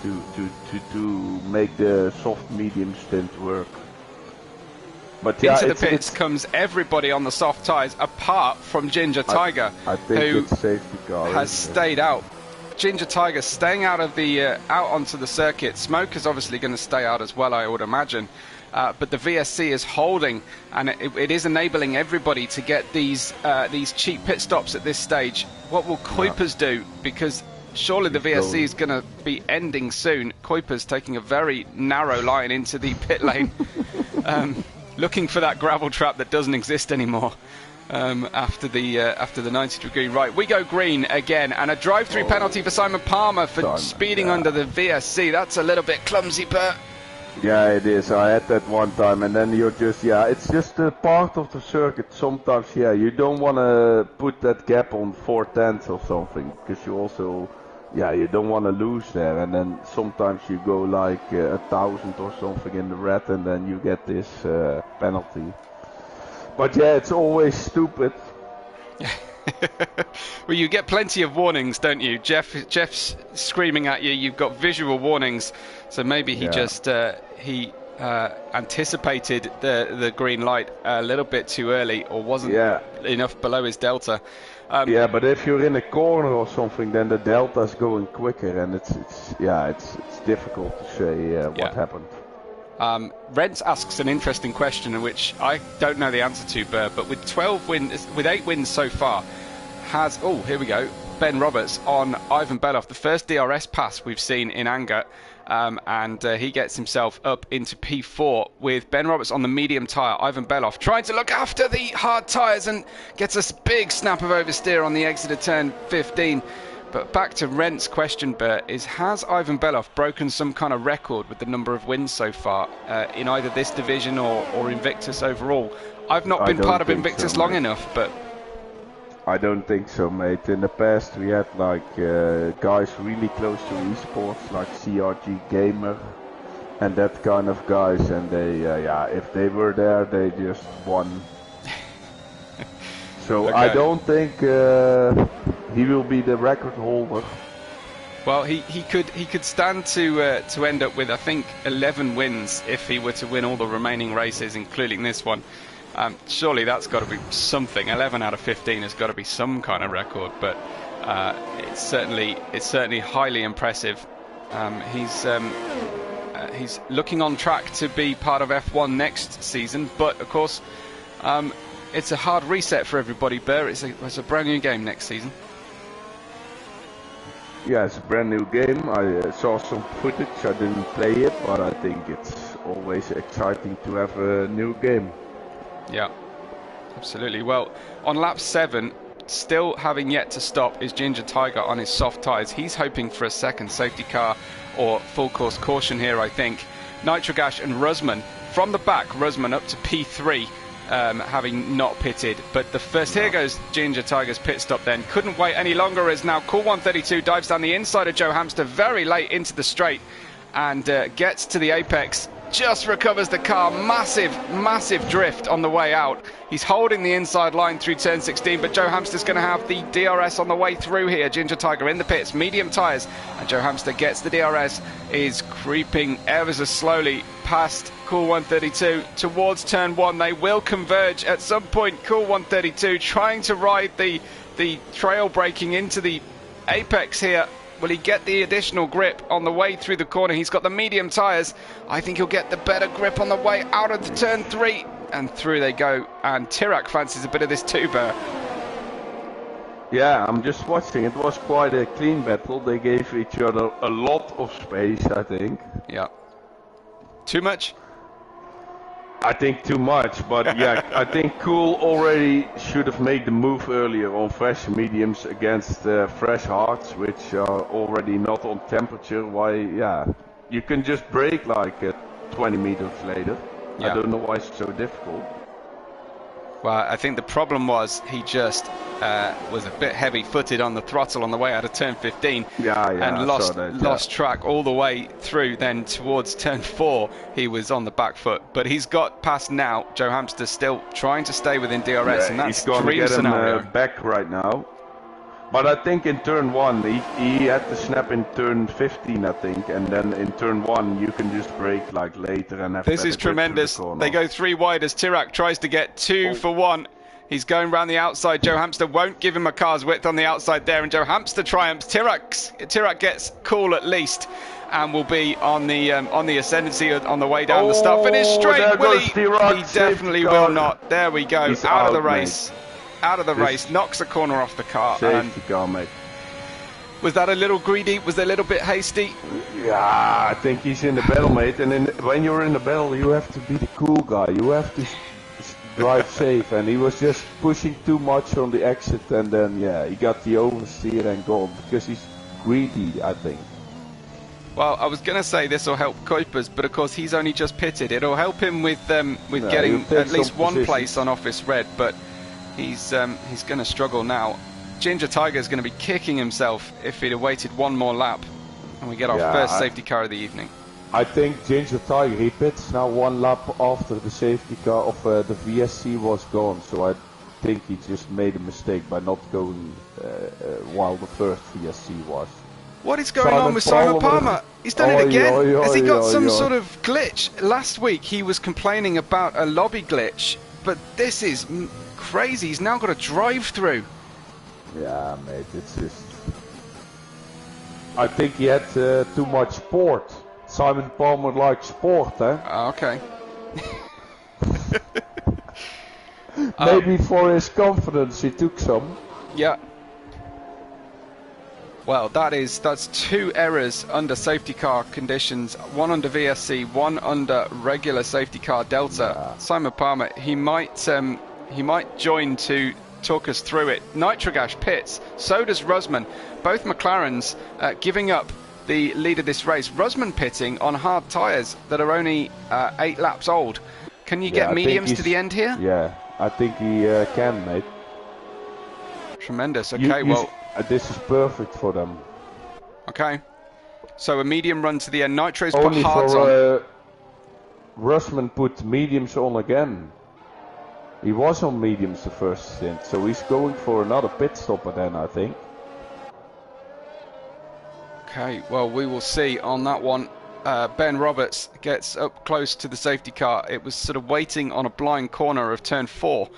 to make the soft medium stint work. But yeah, into the pits comes everybody on the soft tyres apart from Ginger Tiger, I think who it's safety car, has stayed out. Ginger Tiger staying out of the out onto the circuit. Smoke is obviously going to stay out as well, I would imagine. But the VSC is holding, and it is enabling everybody to get these cheap pit stops at this stage. What will Kuipers do? Because surely the VSC is going to be ending soon. Kuipers taking a very narrow line into the pit lane, looking for that gravel trap that doesn't exist anymore. After the 90-degree right, we go green again, and a drive-through penalty for Simon Palmer for speeding under the VSC. That's a little bit clumsy, Bert. Yeah, it is. I had that one time, and then you're just, it's just a part of the circuit. Sometimes, you don't want to put that gap on 4/10 or something, because you also, you don't want to lose there. And then sometimes you go like 1,000 or something in the red, and then you get this penalty. But yeah, it's always stupid. Well, you get plenty of warnings, don't you? Jeff's screaming at you. You've got visual warnings, so maybe he just anticipated the green light a little bit too early, or wasn't enough below his delta. Yeah, but if you're in a corner or something, then the delta's going quicker, and it's difficult to say what happened. Rents asks an interesting question, which I don't know the answer to, but with 8 wins so far, here we go, Ben Roberts on Ivan Beloff, the first DRS pass we've seen in anger, and he gets himself up into P4 with Ben Roberts on the medium tyre. Ivan Beloff trying to look after the hard tyres and gets a big snap of oversteer on the exit of turn 15. But back to Rent's question, Bert, has Ivan Beloff broken some kind of record with the number of wins so far in either this division or Invictus overall? I've not been part of Invictus long enough, but... I don't think so, mate. In the past we had like guys really close to esports, like CRG Gamer and that kind of guys, and they, if they were there, they just won. So I don't think he will be the record holder. Well, he could stand to end up with, I think, 11 wins if he were to win all the remaining races, including this one. Surely that's got to be something. 11 out of 15 has got to be some kind of record, but it's certainly highly impressive. He's looking on track to be part of F1 next season, but of course it's a hard reset for everybody, Bear. It's a brand new game next season. Yeah, it's a brand new game. I saw some footage. I didn't play it, but I think it's always exciting to have a new game. Yeah, absolutely. Well, on lap 7, still having yet to stop, is Ginger Tiger on his soft tyres. He's hoping for a second safety car or full course caution here, I think. Nitrogash and Rusman from the back. Rusman up to P3. having not pitted. But the first, here goes Ginger Tiger's pit stop then. Couldn't wait any longer as now Cool 132 dives down the inside of Joe Hamster very late into the straight and gets to the apex. Just recovers the car. Massive drift on the way out. He's holding the inside line through turn 16, but Joe Hamster's going to have the DRS on the way through here. Ginger Tiger in the pits, medium tyres, and Joe Hamster gets the DRS, is creeping ever so slowly past Cool 132 towards turn 1. They will converge at some point. Cool 132 trying to ride the trail braking into the apex here. Will he get the additional grip on the way through the corner? He's got the medium tyres. I think he'll get the better grip on the way out of the turn 3. And through they go. And Tirak fancies a bit of this too, Burr. Yeah, I'm just watching. It was quite a clean battle. They gave each other a lot of space, I think. Yeah. Too much? I think too much, but yeah, I think Cool already should have made the move earlier on fresh mediums against fresh hards, which are already not on temperature. Why, yeah, you can just brake like 20 meters later. Yeah. I don't know why it's so difficult. Well, I think the problem was he just was a bit heavy-footed on the throttle on the way out of turn 15, and lost track all the way through. Then towards turn 4, he was on the back foot. But he's got past now. Joe Hamster still trying to stay within DRS, and that's he's dream scenario. Back right now. But I think in turn 1, he had to snap in turn 15, I think, and then in turn 1 you can just brake like later and have. This is tremendous. They go 3 wide as Tirak tries to get 2 for 1. He's going round the outside. Joe Hamster won't give him a car's width on the outside there, and Joe Hamster triumphs. Tirak gets Cool at least, and will be on the ascendancy on the way down the start-finish straight. Will he? He definitely will not. There we go. He's out of the race. Out of the race, knocks a corner off the car. Safety car, mate. Was that a little greedy? Was that a little bit hasty? Yeah, I think he's in the battle, mate. And when you're in the battle, you have to be the cool guy. You have to drive safe. And he was just pushing too much on the exit. And then, yeah, he got the oversteer and gone. Because he's greedy, I think. Well, I was going to say this will help Kuipers, but of course he's only just pitted. It'll help him with getting at least one place on Office Red, but he's going to struggle now. Ginger Tiger is going to be kicking himself if he'd have waited one more lap, and we get our first safety car of the evening. I think Ginger Tiger, he pits now one lap after the safety car of the VSC was gone, so I think he just made a mistake by not going while the first VSC was. What is going on with Simon Palmer? He's done it again. Has he got some sort of glitch? Last week he was complaining about a lobby glitch, but this is crazy. He's now got a drive-through. Yeah, mate, it's just... I think he had too much sport. Simon Palmer likes sport, eh? Okay. Maybe for his confidence he took some. Yeah. Well, that's 2 errors under safety car conditions, one under VSC, one under regular safety car Delta. Yeah. Simon Palmer, he might join to talk us through it. Nitrogash pits, so does Rusman. Both McLarens giving up the lead of this race. Rusman pitting on hard tyres that are only 8 laps old. Can you get mediums to the end here? Yeah, I think he can, mate. Tremendous. Okay, this is perfect for them. Okay. So a medium run to the end. Nitro's Only put hards on. Rusman put mediums on again. He was on mediums the first stint, so he's going for another pit stopper then, I think. Okay, well, we will see on that one. Ben Roberts gets up close to the safety car. It was sort of waiting on a blind corner of turn 4.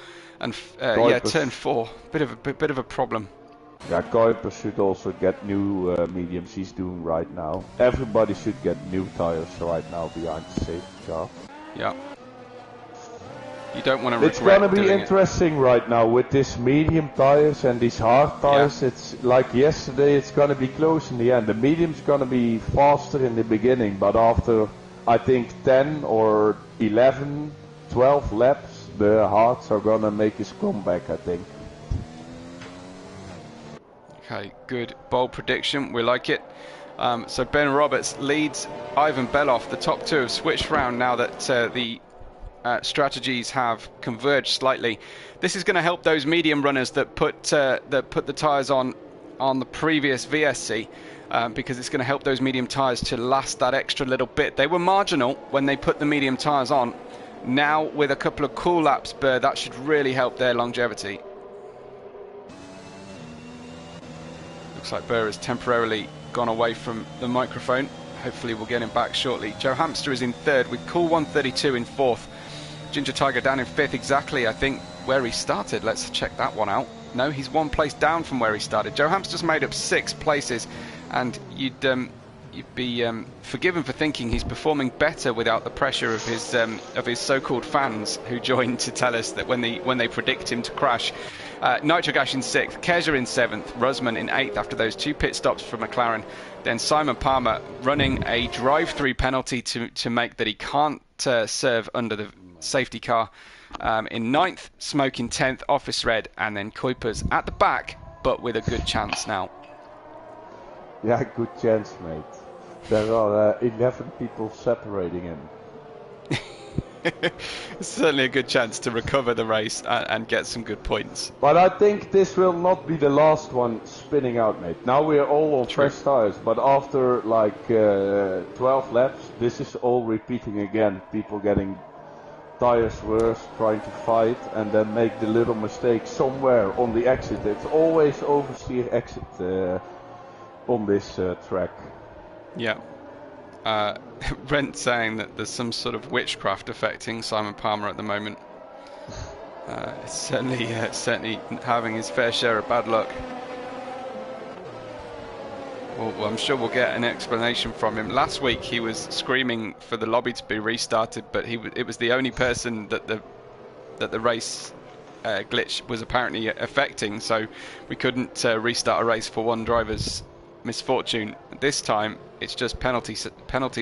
And turn 4. Bit of a problem. Yeah, Kuiper should also get new mediums. He's doing right now. Everybody should get new tires right now behind the safety car. Yeah. You don't want to regret. It's gonna be interesting right now with this medium tires and these hard tires. Yeah. It's like yesterday. It's gonna be close in the end. The medium's gonna be faster in the beginning, but after I think 10 or 11, 12 laps, the hards are gonna make his comeback, I think. Okay, good. Bold prediction. We like it. So Ben Roberts leads Ivan Beloff. The top 2 have switched round now that the strategies have converged slightly. This is going to help those medium runners that put the tyres on the previous VSC, because it's going to help those medium tyres to last that extra little bit. They were marginal when they put the medium tyres on. Now with a couple of cool laps, that should really help their longevity. Looks like Burr has temporarily gone away from the microphone. Hopefully we'll get him back shortly. Joe Hamster is in third with Cool 132 in fourth. Ginger Tiger down in fifth, exactly I think where he started. Let's check that one out. No, he's one place down from where he started. Joe Hamster's made up 6 places, and you'd be forgiven for thinking he's performing better without the pressure of his so-called fans who join to tell us that when they predict him to crash. Nitrogash in 6th, Kesha in 7th, Rusman in 8th after those 2 pit stops for McLaren. Then Simon Palmer running a drive-through penalty to make that he can't serve under the safety car. In 9th, Smoke in 10th, Office Red, and then Kuipers at the back, but with a good chance now. Yeah, good chance, mate. There are 11 people separating him. Certainly a good chance to recover the race and get some good points. But I think this will not be the last one spinning out, mate. Now we are all on fresh tires, but after like 12 laps, this is all repeating again. People getting tires worse, trying to fight, and then make the little mistake somewhere on the exit. It's always oversteer exit on this track. Yeah. Brent saying that there's some sort of witchcraft affecting Simon Palmer at the moment. Certainly having his fair share of bad luck. Well, I'm sure we'll get an explanation from him. Last week he was screaming for the lobby to be restarted, but it was the only person that the race glitch was apparently affecting, so we couldn't restart a race for one driver's misfortune. This time it's just penalties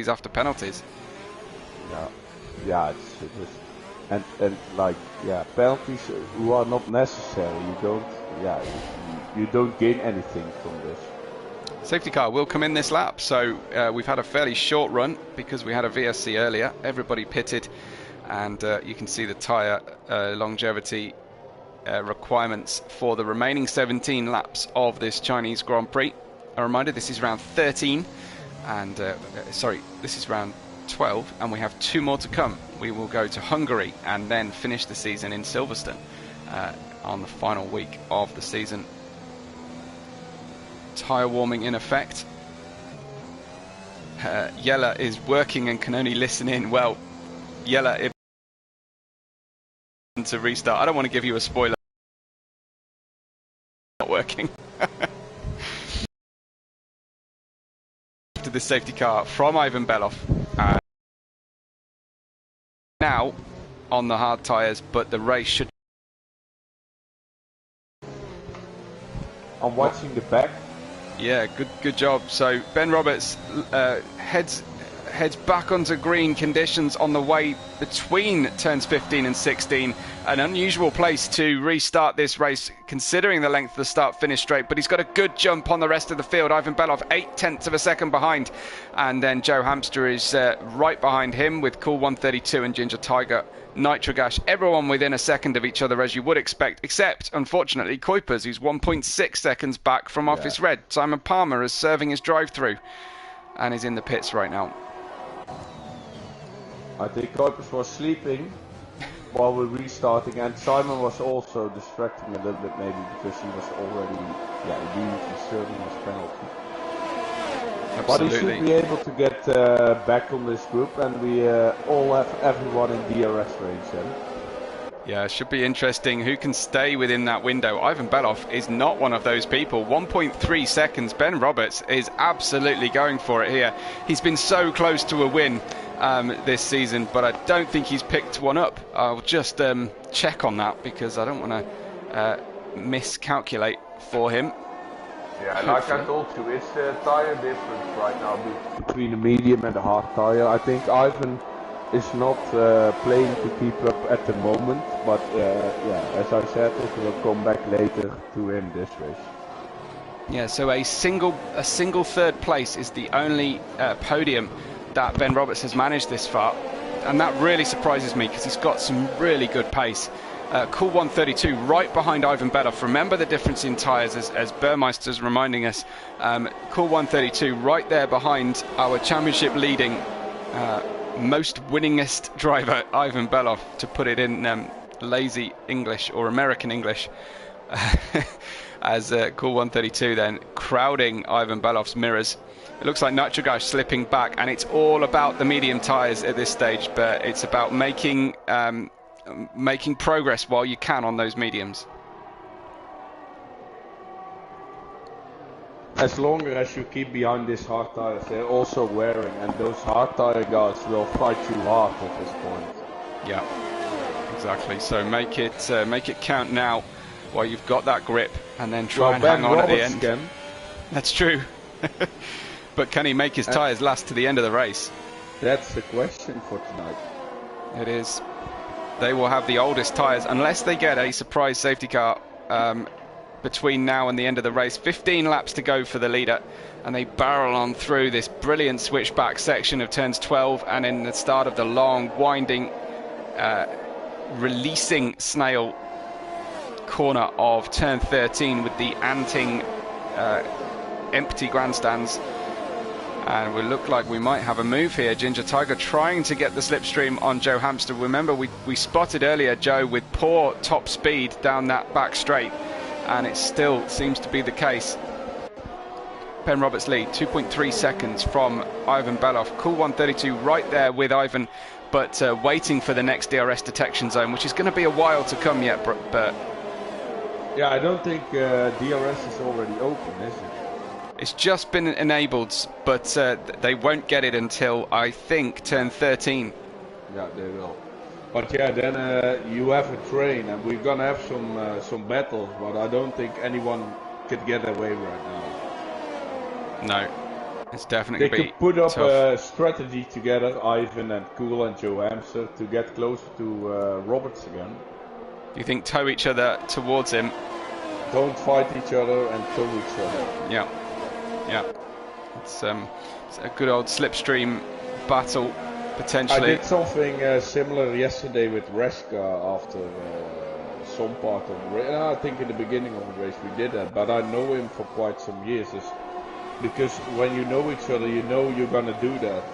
after penalties. Yeah, it's just and like penalties who are not necessary. You don't gain anything from this. Safety car will come in this lap, so we've had a fairly short run because we had a VSC earlier. Everybody pitted, and you can see the tyre longevity requirements for the remaining 17 laps of this Chinese Grand Prix. A reminder, this is round 13, and this is round 12, and we have 2 more to come. We will go to Hungary and then finish the season in Silverstone on the final week of the season. Tyre warming in effect. Yella is working and can only listen in. Well, Yella, if to restart, I don't want to give you a spoiler. Not working. After the safety car from Ivan Belov. Now on the hard tyres, but the race should. I'm watching the back. Yeah, good job. So Ben Roberts heads back onto green conditions on the way between turns 15 and 16. An unusual place to restart this race considering the length of the start-finish straight, but he's got a good jump on the rest of the field. Ivan Belov 0.8 of a second behind, and then Joe Hamster is right behind him with Cool 132 and Ginger Tiger, Nitrogash, everyone within a second of each other as you would expect, except unfortunately Kuipers, who's 1.6 seconds back from Office Red. Simon Palmer is serving his drive-through and is in the pits right now. I think Kuipers was sleeping while we're restarting, and Simon was also distracting a little bit maybe because he was already immediately serving his penalty. Absolutely. But he should be able to get back on this group, and we all have everyone in DRS range then. Yeah, it should be interesting who can stay within that window. Ivan Belov is not one of those people. 1.3 seconds. Ben Roberts is absolutely going for it here. He's been so close to a win this season, but I don't think he's picked one up. I'll just check on that because I don't want to miscalculate for him. Yeah, like I told you, it's the tyre difference right now between the medium and the hard tyre. I think Ivan is not playing to keep up at the moment, but as I said, it will come back later to him this race. Yeah, so a single third place is the only podium that Ben Roberts has managed this far. and that really surprises me because he's got some really good pace. Cool 132 right behind Ivan Belov. Remember the difference in tyres, as Burmeister's reminding us. Cool 132 right there behind our championship leading most winningest driver, Ivan Belov, to put it in lazy English or American English. As Cool 132 then crowding Ivan Belov's mirrors. It looks like Nitrogash slipping back, and it's all about the medium tyres at this stage, but it's about making progress while you can on those mediums. As long as you keep behind these hard tyres, they're also wearing, and those hard tyre guys will fight you hard at this point. Yeah, exactly. So make it count now while you've got that grip, and then try and hang on at the end. Can. That's true. But can he make his tyres last to the end of the race? That's the question for tonight. It is. They will have the oldest tyres unless they get a surprise safety car between now and the end of the race. 15 laps to go for the leader, and they barrel on through this brilliant switchback section of turns 12 and in the start of the long, winding, releasing snail corner of turn 13 with the Anting empty grandstands. And we look like we might have a move here. Ginger Tiger trying to get the slipstream on Joe Hamster. Remember, we spotted earlier Joe with poor top speed down that back straight, and it still seems to be the case. Ben Roberts lead, 2.3 seconds from Ivan Belov. Cool 132 right there with Ivan, but waiting for the next DRS detection zone, which is going to be a while to come yet, Bert. Yeah, I don't think DRS is already open, is it? It's just been enabled, but they won't get it until, I think, turn 13. Yeah, they will. But yeah, then you have a train, and we're gonna have some battles, but I don't think anyone could get away right now. No, it's definitely they could put up tough. A strategy together, Ivan and Cool and Joe Hamster, to get closer to Roberts again. You think tow each other towards him? Don't fight each other and tow each other. Yeah. Yeah, it's a good old slipstream battle, potentially. I did something similar yesterday with Reska after some part of the race. I think in the beginning of the race we did that, but I know him for quite some years. Because when you know each other, you know you're gonna do that.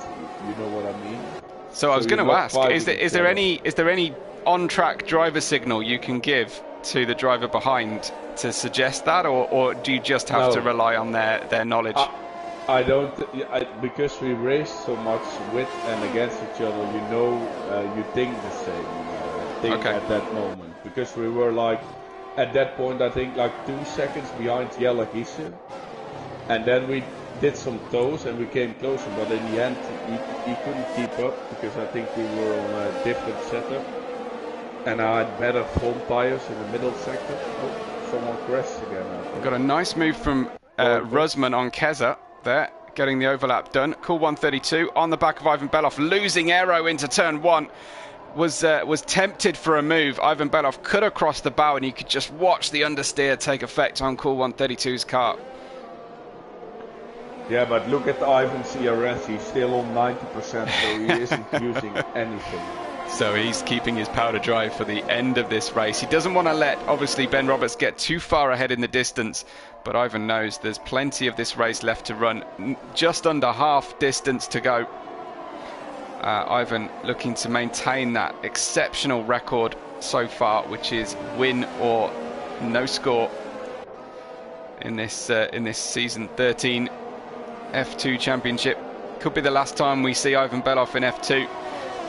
You know what I mean? So I was going to ask: is there any on-track driver signal you can give to the driver behind to suggest that, or do you just have to rely on their knowledge? I don't, because we race so much with and against each other, you know, you think the same thing at that moment. Because we were like, at that point, I think like 2 seconds behind Jelle Giese, and then we did some tows and we came closer, but in the end he couldn't keep up because I think we were on a different setup. And I had better front tires in the middle sector. Oh, someone crashed again. We've got a nice move from Rusman on Keza there, getting the overlap done. Cool 132 on the back of Ivan Belov, losing aero into turn 1. Was tempted for a move. Ivan Belov could have crossed the bow, and you could just watch the understeer take effect on Cool 132's car. Yeah, but look at Ivan's ERS. He's still on 90%, so he isn't using anything. So he's keeping his powder dry for the end of this race. He doesn't want to let, obviously, Ben Roberts get too far ahead in the distance, but Ivan knows there's plenty of this race left to run. Just under half distance to go. Ivan looking to maintain that exceptional record so far, which is win or no score in this season 13 F2 championship. Could be the last time we see Ivan Belov in F2.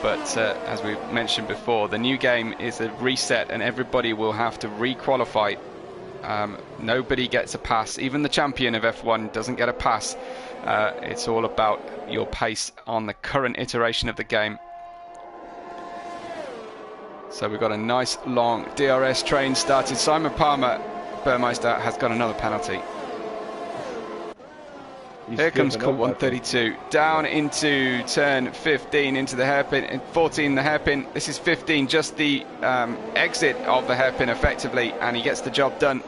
But as we mentioned before, the new game is a reset and everybody will have to re-qualify. Nobody gets a pass. Even the champion of F1 doesn't get a pass. It's all about your pace on the current iteration of the game. So we've got a nice long DRS train started. Simon Palmer, Burmeister, has got another penalty. Here comes Cool 132 down into turn 15 into the hairpin, 14 the hairpin. This is 15, just the exit of the hairpin effectively, and he gets the job done.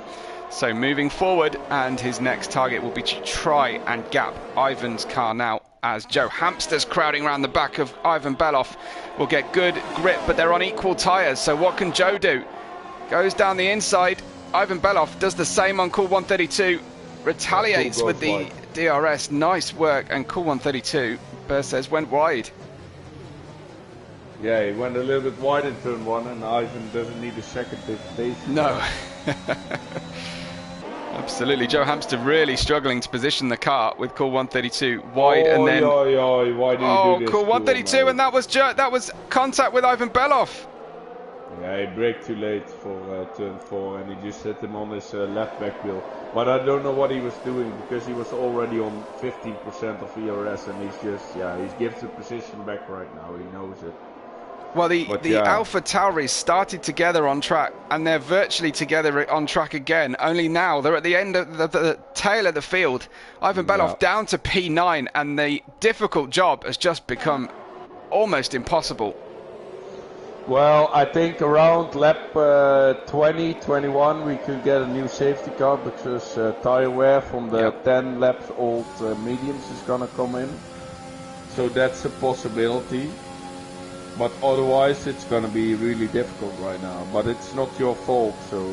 So moving forward, and his next target will be to try and gap Ivan's car now as Joe Hamster's crowding around the back of Ivan Beloff. Will get good grip, but they're on equal tyres, so what can Joe do? Goes down the inside. Ivan Beloff does the same on Cool 132, retaliates with the DRS. Nice work, and Cool 132, Burr says, went wide. Yeah, he went a little bit wide in turn 1, and Ivan doesn't need a second degradation. No. Absolutely. Joe Hamster really struggling to position the car with Cool 132 wide, and then why do you do this? Cool 132, and that was contact with Ivan Beloff. Yeah, he braked too late for turn 4, and he just hit him on his left back wheel. But I don't know what he was doing, because he was already on 15% of ERS, and he's gives the position back right now. He knows it. Well, the Alpha Tauri started together on track, and they're virtually together on track again. Only now they're at the end of the tail of the field. Ivan Beloff down to P9, and the difficult job has just become almost impossible. Well, I think around lap 20, 21, we could get a new safety car, because tire wear from the 10 laps old mediums is gonna come in. So that's a possibility. But otherwise, it's going to be really difficult right now. But it's not your fault, so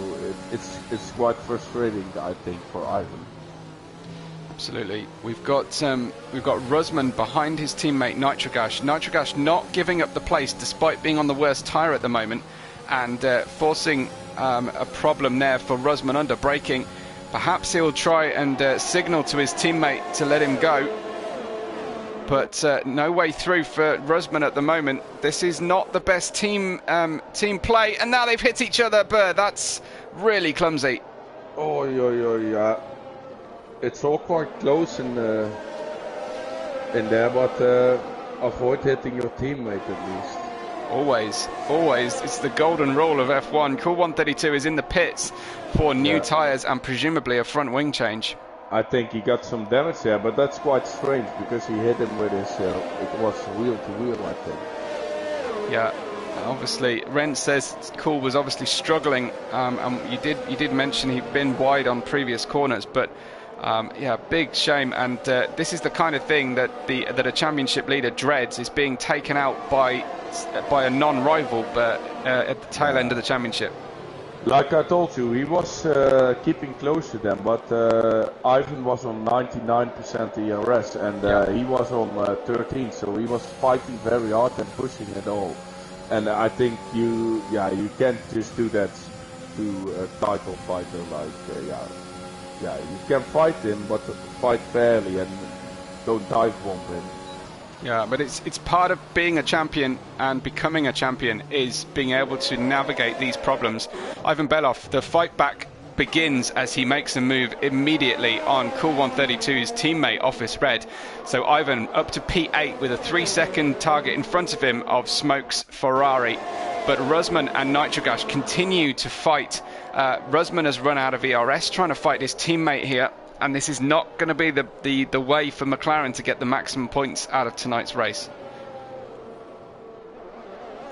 it's quite frustrating, I think, for Ivan. Absolutely. We've got Rusman behind his teammate Nitrogash. Nitrogash not giving up the place despite being on the worst tyre at the moment, and forcing a problem there for Rusman under braking. Perhaps he'll try and signal to his teammate to let him go. But no way through for Rusman at the moment. This is not the best team play, and now they've hit each other. But that's really clumsy. Oh, yeah. It's all quite close in there, but avoid hitting your teammate at least. Always. It's the golden rule of F1. Cool 132 is in the pits for new tyres and presumably a front wing change. I think he got some damage there, but that's quite strange, because he hit him with his, it was wheel to wheel, I think. Yeah, obviously, Ren says Cool was obviously struggling, and you did mention he'd been wide on previous corners, but yeah, big shame, and this is the kind of thing that a championship leader dreads, is being taken out by a non-rival, but at the tail end of the championship. Like I told you, he was keeping close to them, but Ivan was on 99% ERS, and he was on 13, so he was fighting very hard and pushing it all. And I think you can't just do that to a title fighter. Like, you can fight him, but fight fairly and don't dive bomb him. Yeah, but it's part of being a champion, and becoming a champion is being able to navigate these problems. Ivan Beloff, the fight back begins as he makes a move immediately on Cool 132's teammate Office Red. So Ivan up to P8 with a 3-second target in front of him of Smoke's Ferrari. But Rusman and Nitrogash continue to fight. Rusman has run out of ERS trying to fight his teammate here. And this is not going to be the way for McLaren to get the maximum points out of tonight's race.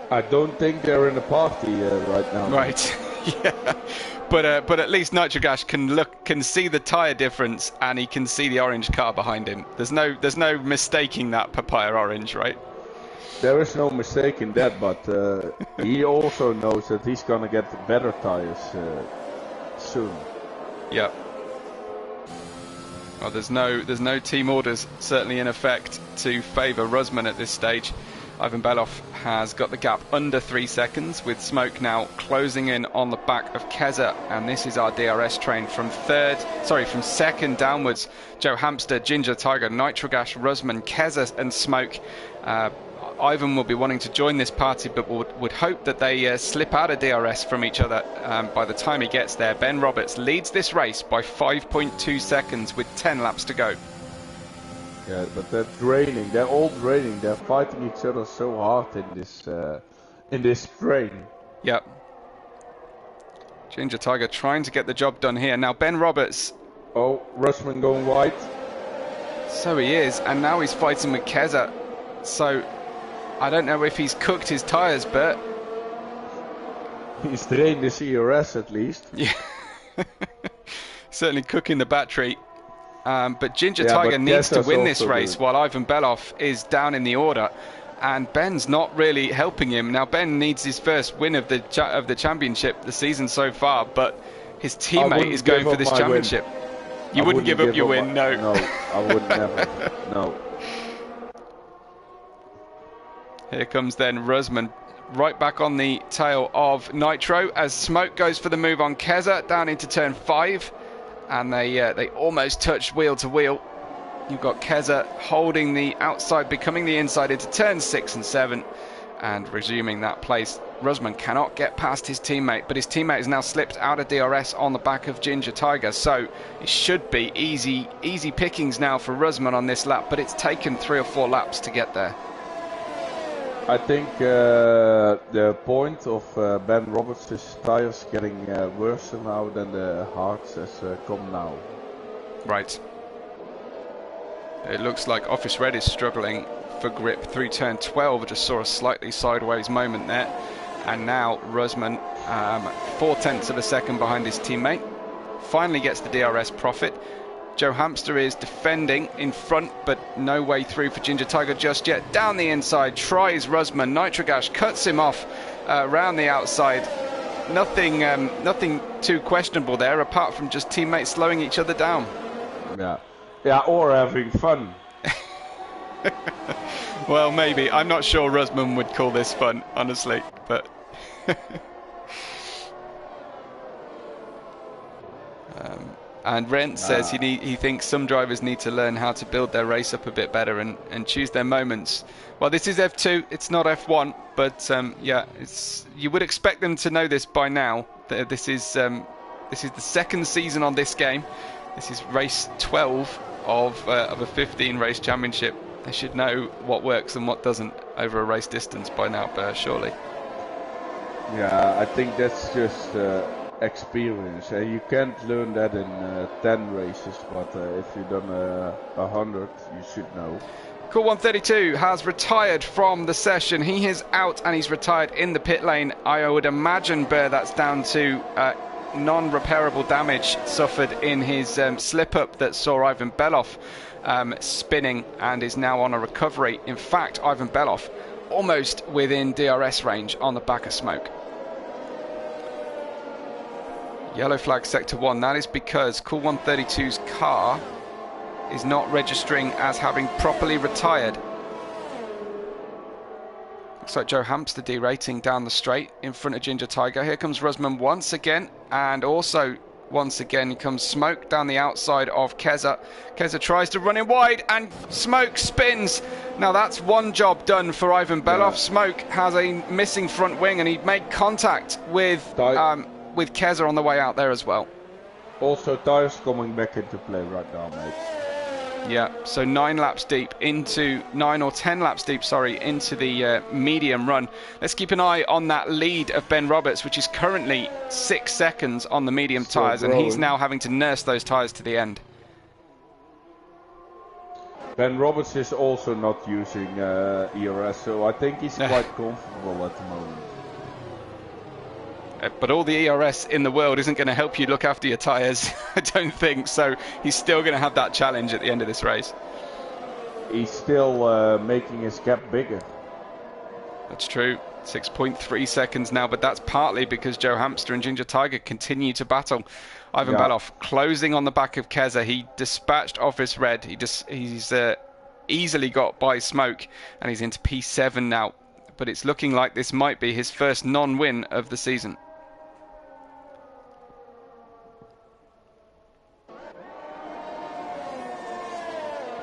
I don't think they're in a party right now. Right, yeah. But at least Nitrogash can see the tyre difference, and he can see the orange car behind him. There's no mistaking that papaya orange, right? There is no mistake in that, but he also knows that he's going to get better tyres soon. Yeah. Well, there's no team orders certainly in effect to favour Rusman at this stage. Ivan Beloff has got the gap under 3 seconds, with Smoke now closing in on the back of Keza, and this is our DRS train from second downwards. Joe Hamster, Ginger Tiger, Nitrogash, Rusman, Keza and Smoke. Ivan will be wanting to join this party, but would hope that they slip out of DRS from each other by the time he gets there. Ben Roberts leads this race by 5.2 seconds with 10 laps to go. Yeah, but they're draining. They're all draining. They're fighting each other so hard in this train. Yep. Ginger Tiger trying to get the job done here. Now Ben Roberts. Oh, Rusman going wide. So he is, and now he's fighting with Keza. So I don't know if he's cooked his tyres, but he's drained the CRS at least. Yeah. Certainly cooking the battery. But Ginger Tiger needs to win this race good. while Ivan Beloff is down in the order. And Ben's not really helping him. Now, Ben needs his first win of the championship the season so far, but his teammate is going for this championship. You wouldn't give up your win, no. No, I would never, no. Here comes then Rusman, right back on the tail of Nitro as Smoke goes for the move on Keza down into turn 5, and they almost touched wheel to wheel. You've got Keza holding the outside, becoming the inside into turns 6 and 7, and resuming that place. Rusman cannot get past his teammate, but his teammate has now slipped out of DRS on the back of Ginger Tiger, so it should be easy pickings now for Rusman on this lap, but it's taken 3 or 4 laps to get there. I think the point of Ben Roberts' tires getting worse now than the hards has come now. Right. It looks like Office Red is struggling for grip through turn 12. Just saw a slightly sideways moment there. And now Rusman, 0.4 of a second behind his teammate, finally gets the DRS profit. Joe Hamster is defending in front, but no way through for Ginger Tiger just yet. Down the inside, tries Rusman. Nitrogash cuts him off around the outside. Nothing too questionable there, apart from just teammates slowing each other down. Yeah, or having fun. Well, maybe. I'm not sure Rusman would call this fun, honestly, but... and Rent says he thinks some drivers need to learn how to build their race up a bit better and choose their moments. Well, this is F2, it's not F1, but yeah, you would expect them to know this by now. This is the second season on this game. This is race 12 of a 15 race championship. They should know what works and what doesn't over a race distance by now, surely. Yeah, I think that's just experience. You can't learn that in 10 races, but if you've done 100, you should know. Cool 132 has retired from the session. He is out and he's retired in the pit lane. I would imagine, Bear, that's down to non-repairable damage suffered in his slip-up that saw Ivan Beloff spinning and is now on a recovery. In fact, Ivan Beloff almost within DRS range on the back of Smoke. Yellow flag sector 1. That is because Cool 132's car is not registering as having properly retired. Looks like Joe Hamster derating down the straight in front of Ginger Tiger. Here comes Rusman once again, and also once again comes Smoke down the outside of Keza. Keza tries to run in wide, and Smoke spins. Now that's one job done for Ivan Beloff. Yeah. Smoke has a missing front wing, and he made contact with Keza on the way out there as well. Also, tires coming back into play right now, mate. Yeah, so 9 laps deep into 9 or 10 laps deep, sorry, into the medium run. Let's keep an eye on that lead of Ben Roberts, which is currently 6 seconds on the medium tyres, and he's now having to nurse those tyres to the end. Ben Roberts is also not using ERS, so I think he's quite comfortable at the moment. But all the ERS in the world isn't going to help you look after your tyres, I don't think. So he's still going to have that challenge at the end of this race. He's still making his gap bigger. That's true. 6.3 seconds now, but that's partly because Joe Hamster and Ginger Tiger continue to battle. Ivan Beloff closing on the back of Keza. He dispatched Office Red. He's easily got by Smoke, and he's into P7 now. But it's looking like this might be his first non-win of the season.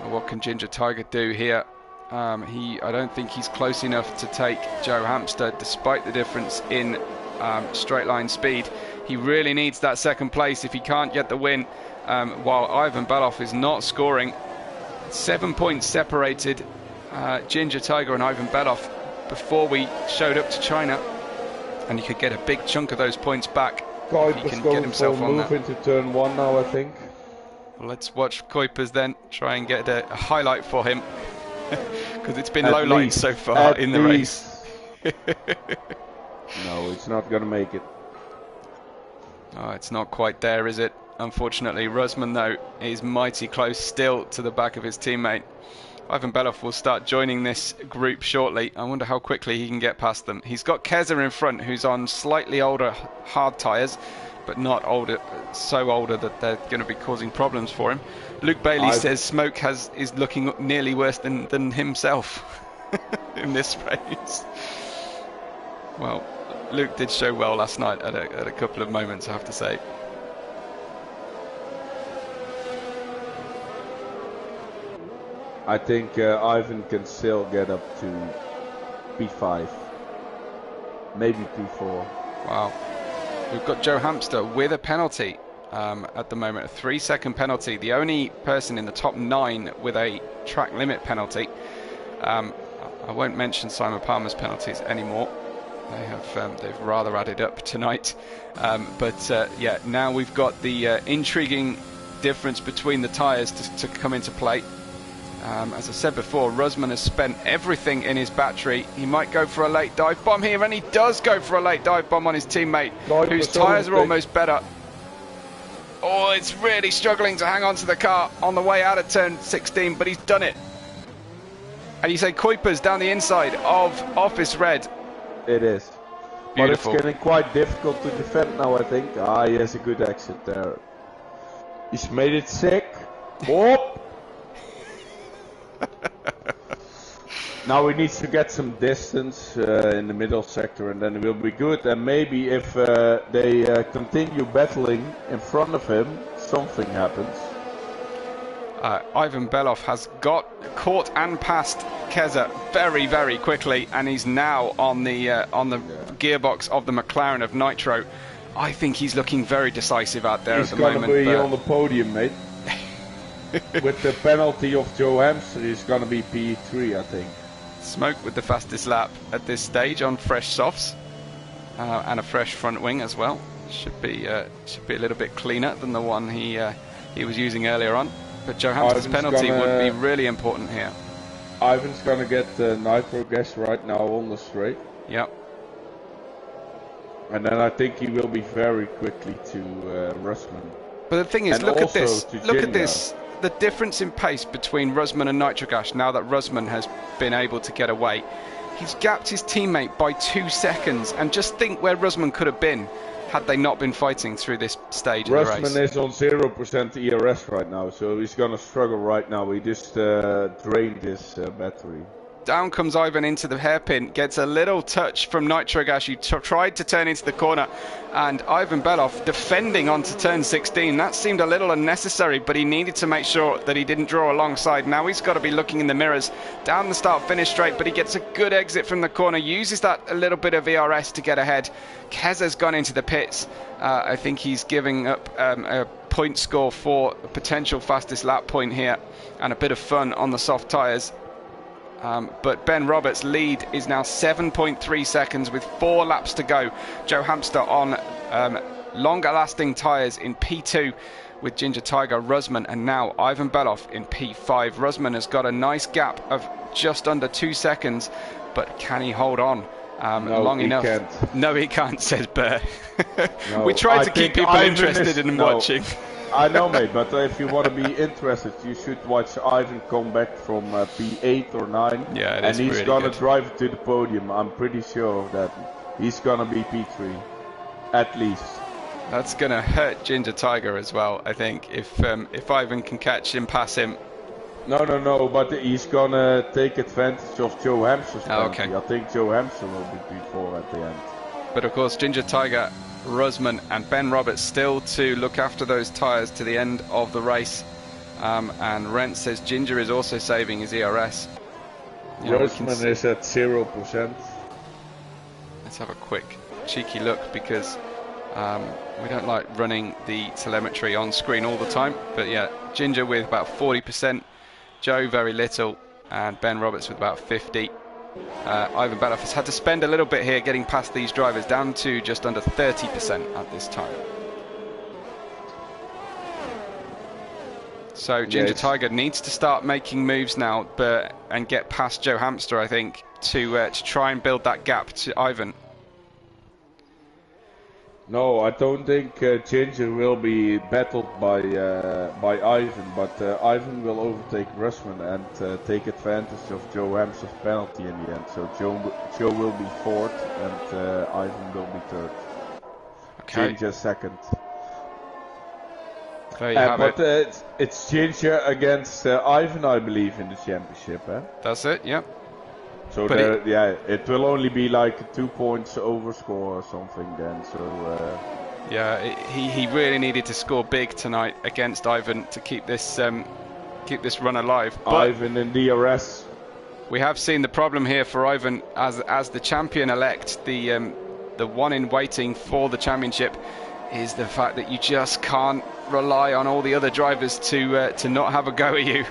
What can Ginger Tiger do here? I don't think he's close enough to take Joe Hamster, despite the difference in straight line speed. He really needs that second place if he can't get the win, while Ivan Beloff is not scoring. 7 points separated Ginger Tiger and Ivan Beloff before we showed up to China, and he could get a big chunk of those points back if he can get himself on that. Into turn 1 now, I think. Well, let's watch Kuipers then, try and get a highlight for him, because it's been low light so far in the race. No, it's not going to make it. Oh, it's not quite there, is it? unfortunately. Rusman, though, is mighty close still to the back of his teammate. Ivan Belov will start joining this group shortly. I wonder how quickly he can get past them. He's got Keza in front, who's on slightly older hard tyres, but not older, so older that they're going to be causing problems for him. Luke Bailey says Smoke is looking nearly worse than himself in this race. Well, Luke did show well last night at a couple of moments, I have to say. I think Ivan can still get up to P5, maybe P4. Wow. We've got Joe Hamster with a penalty at the moment, a 3-second penalty. The only person in the top 9 with a track limit penalty. I won't mention Simon Palmer's penalties anymore. They've rather added up tonight. Yeah, now we've got the intriguing difference between the tyres to come into play. As I said before, Rusman has spent everything in his battery. He might go for a late dive bomb here, and he does go for a late dive bomb on his teammate, whose tyres are almost better. Oh, it's really struggling to hang on to the car on the way out of turn 16, but he's done it. And you say Kuipers down the inside of Office Red. It is. Beautiful. But it's getting quite difficult to defend now, I think. He has a good exit there. He's made it sick. Whoop! Now we need to get some distance in the middle sector, and then it will be good. And maybe if they continue battling in front of him, something happens. Ivan Belov has got caught and passed Keza very, very quickly, and he's now on the gearbox of the McLaren of Nitro. I think he's looking very decisive out there at the moment. He's going to be on the podium, mate. With the penalty of Joe Hamster, he's going to be P3, I think. Smoke with the fastest lap at this stage on fresh softs and a fresh front wing as well. Should be a little bit cleaner than the one he was using earlier on. But Joe Hamster's penalty would be really important here. Ivan's going to get nitro gas right now on the straight. Yep. And then I think he will be very quickly to Rusman. But the thing is, look at this. Look at this. The difference in pace between Rusman and Nitrogash now that Rusman has been able to get away. He's gapped his teammate by 2 seconds, and just think where Rusman could have been had they not been fighting through this stage of the race. Rusman is on 0% ERS right now, so he's going to struggle right now. He just drained his battery. Down comes Ivan into the hairpin, gets a little touch from Nitrogash, who tried to turn into the corner, and Ivan Belov defending onto turn 16. That seemed a little unnecessary, but he needed to make sure that he didn't draw alongside. Now he's got to be looking in the mirrors down the start-finish straight, but he gets a good exit from the corner, uses that a little bit of ERS to get ahead. Keza's gone into the pits. I think he's giving up a point score for a potential fastest lap point here, and a bit of fun on the soft tyres. But Ben Roberts' lead is now 7.3 seconds with 4 laps to go. Joe Hamster on longer lasting tyres in P2 with Ginger Tiger, Rusman, and now Ivan Belov in P5. Rusman has got a nice gap of just under 2 seconds, but can he hold on long enough? Can't. No, he can't, says Burr. No, we tried to keep people interested in watching. I know, mate, but if you want to be interested, you should watch Ivan come back from P8 or 9. Yeah, and he's really gonna good. drive it to the podium. I'm pretty sure of that. He's gonna be P3, at least. That's gonna hurt Ginger Tiger as well, I think. If Ivan can catch him, pass him. No, but he's gonna take advantage of Joe Hamster's penalty. Okay. I think Joe Hamster will be P4 at the end. But of course, Ginger Tiger, Rusman and Ben Roberts still to look after those tyres to the end of the race. And Rent says Ginger is also saving his ERS. Rusman is at 0%. Let's have a quick cheeky look, because we don't like running the telemetry on screen all the time. But yeah, Ginger with about 40%, Joe very little, and Ben Roberts with about 50%. Ivan Belov has had to spend a little bit here getting past these drivers, down to just under 30% at this time. So Ginger Tiger needs to start making moves now, and get past Joe Hamster, I think, to try and build that gap to Ivan. No, I don't think Ginger will be battled by Ivan, but Ivan will overtake Russman and take advantage of Joe Hamster's penalty in the end. So Joe will be fourth and Ivan will be third. Okay. Ginger second. There you have but it. it's Ginger against Ivan, I believe, in the championship. Eh? That's it. Yep. So it will only be like 2 points over score or something then. So yeah, he really needed to score big tonight against Ivan to keep this run alive. But Ivan in DRS. We have seen the problem here for Ivan as the champion-elect. The one in waiting for the championship is the fact that you just can't rely on all the other drivers to not have a go at you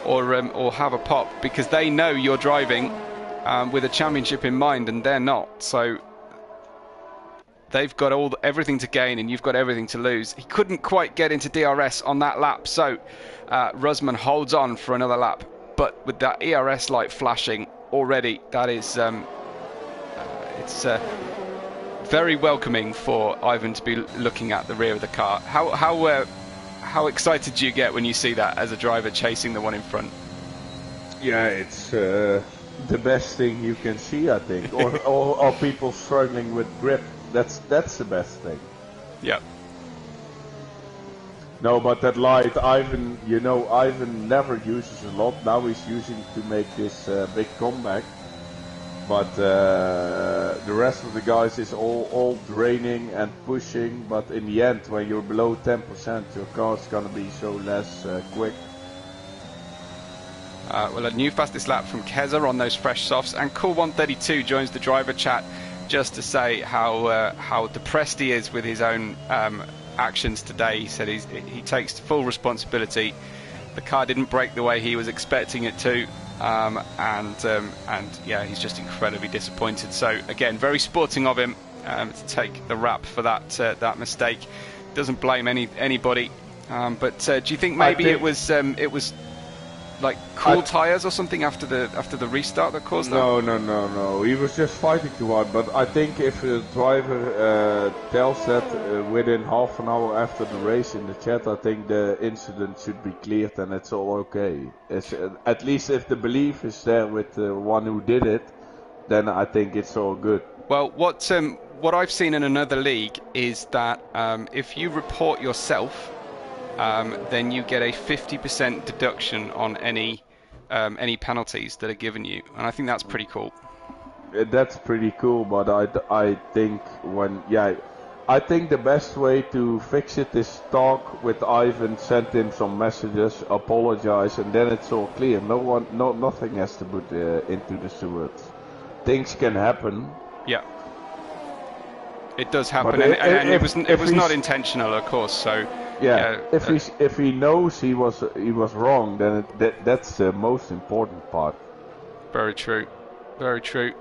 or have a pop, because they know you're driving with a championship in mind and they're not. So they've got everything to gain and you've got everything to lose. He couldn't quite get into DRS on that lap, so Rusman holds on for another lap. But with that ERS light flashing already, that is it's very welcoming for Ivan to be looking at the rear of the car. How excited do you get when you see that as a driver chasing the one in front? Yeah, it's the best thing you can see, I think. or people struggling with grip. That's the best thing. Yeah. No, but that light, Ivan, Ivan never uses a lot. Now he's using it to make this big comeback. But the rest of the guys is all draining and pushing. But in the end, when you're below 10%, your car's gonna be so less quick. Well, a new fastest lap from Keza on those fresh softs, and Cool132 joins the driver chat just to say how depressed he is with his own actions today. He said he takes full responsibility. The car didn't break the way he was expecting it to, and yeah, he's just incredibly disappointed. So again, very sporting of him to take the rap for that mistake. Doesn't blame anybody, but do you think maybe it was like cool tires or something after the restart that caused that? No. He was just fighting too hard. But I think if the driver tells that within half an hour after the race in the chat, I think the incident should be cleared and it's all okay. At least if the belief is there with the one who did it, then I think it's all good. Well, what I've seen in another league is that if you report yourself, then you get a 50% deduction on any penalties that are given you, and I think that's pretty cool. That's pretty cool, but I think I think the best way to fix it is talk with Ivan, send him some messages, apologize, and then it's all clear. Nothing has to put into the stewards. Things can happen. Yeah. It does happen, and it was not intentional, of course. So yeah, if he knows he was wrong, then that's the most important part. Very true, very true.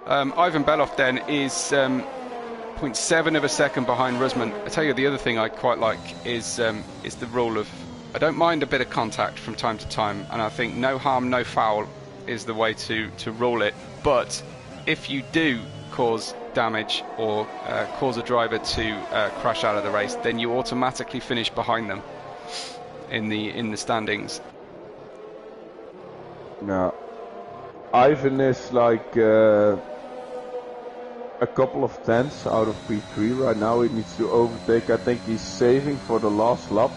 Ivan Belov then is 0.7 of a second behind Rusman. I tell you, the other thing I quite like is the rule of I don't mind a bit of contact from time to time, and I think no harm, no foul is the way to rule it. But if you do cause damage or cause a driver to crash out of the race, then you automatically finish behind them in the standings. No, Ivan is like a couple of tenths out of P3 right now. He needs to overtake. I think he's saving for the last lap.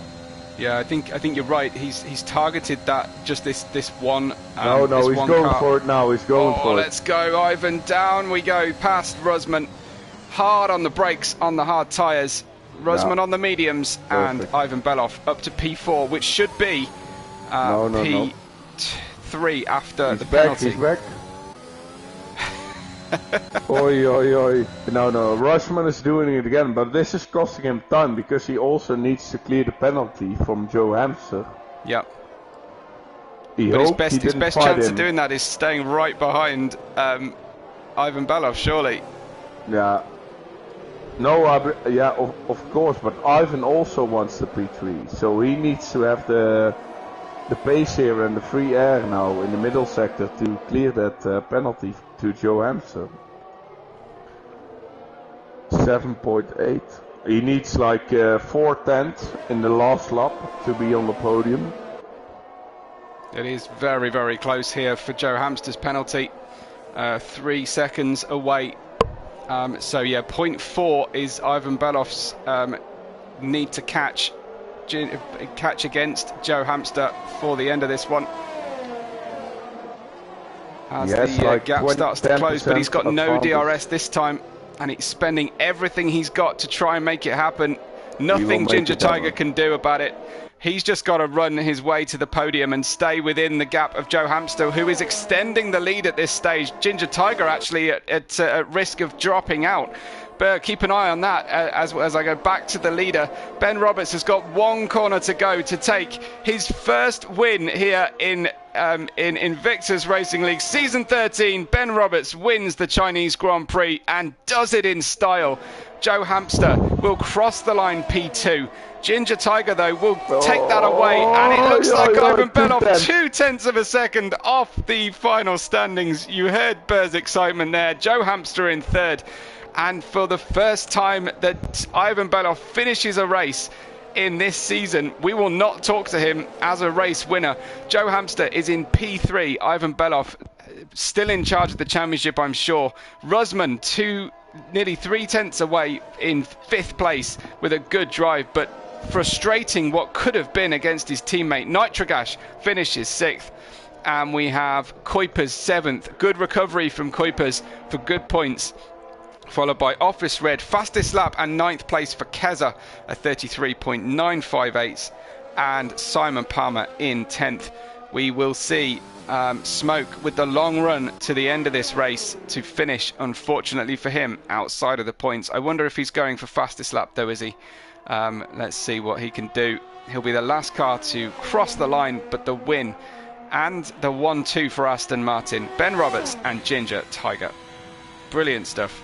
Yeah, I think you're right. He's targeted that just this one. No, he's going for it now. He's going for it. Let's go, Ivan. Down we go, past Rusman. Hard on the brakes on the hard tyres. Rusman on the mediums. Perfect. And Ivan Belov up to P4, which should be P3 after the penalty. He's back. Oi. No, Rushman is doing it again, but this is costing him time because he also needs to clear the penalty from Joe Hamster. Yep. His best chance of doing that is staying right behind Ivan Belov, surely. Yeah. No, of course, but Ivan also wants the P3, so he needs to have the pace here and the free air now in the middle sector to clear that penalty to Joe Hamster. 7.8. He needs like 4/10 in the last lap to be on the podium. It is very, very close here for Joe Hamster's penalty. 3 seconds away. So yeah, 0.4 is Ivan Belof's need to catch against Joe Hamster for the end of this one. As the gap starts to close, but he's got no DRS this time, and he's spending everything he's got to try and make it happen. Nothing Ginger Tiger can do about it. He's just got to run his way to the podium and stay within the gap of Joe Hamster, who is extending the lead at this stage. Ginger Tiger actually at risk of dropping out. But keep an eye on that as I go back to the leader. Ben Roberts has got one corner to go to take his first win here in Invictus Racing League Season 13. Ben Roberts wins the Chinese Grand Prix and does it in style. Joe Hamster will cross the line P2. Ginger Tiger, though, will take that away, and it looks like Ivan Belov 0.2 of a second off the final standings. You heard Burr's excitement there. Joe Hamster in third. And for the first time that Ivan Belov finishes a race in this season, we will not talk to him as a race winner. Joe Hamster is in P3. Ivan Belov still in charge of the championship, I'm sure. Rusman, nearly 0.3 away in 5th place with a good drive, but frustrating what could have been against his teammate. Nitrogash finishes 6th. And we have Kuipers 7th. Good recovery from Kuipers for good points, followed by Office Red, fastest lap, and 9th place for Keza at 33.958, and Simon Palmer in 10th. We will see Smoke with the long run to the end of this race to finish, unfortunately for him, outside of the points. I wonder if he's going for fastest lap though, is he? Let's see what he can do. He'll be the last car to cross the line, but the win and the 1-2 for Aston Martin, Ben Roberts and Ginger Tiger. Brilliant stuff.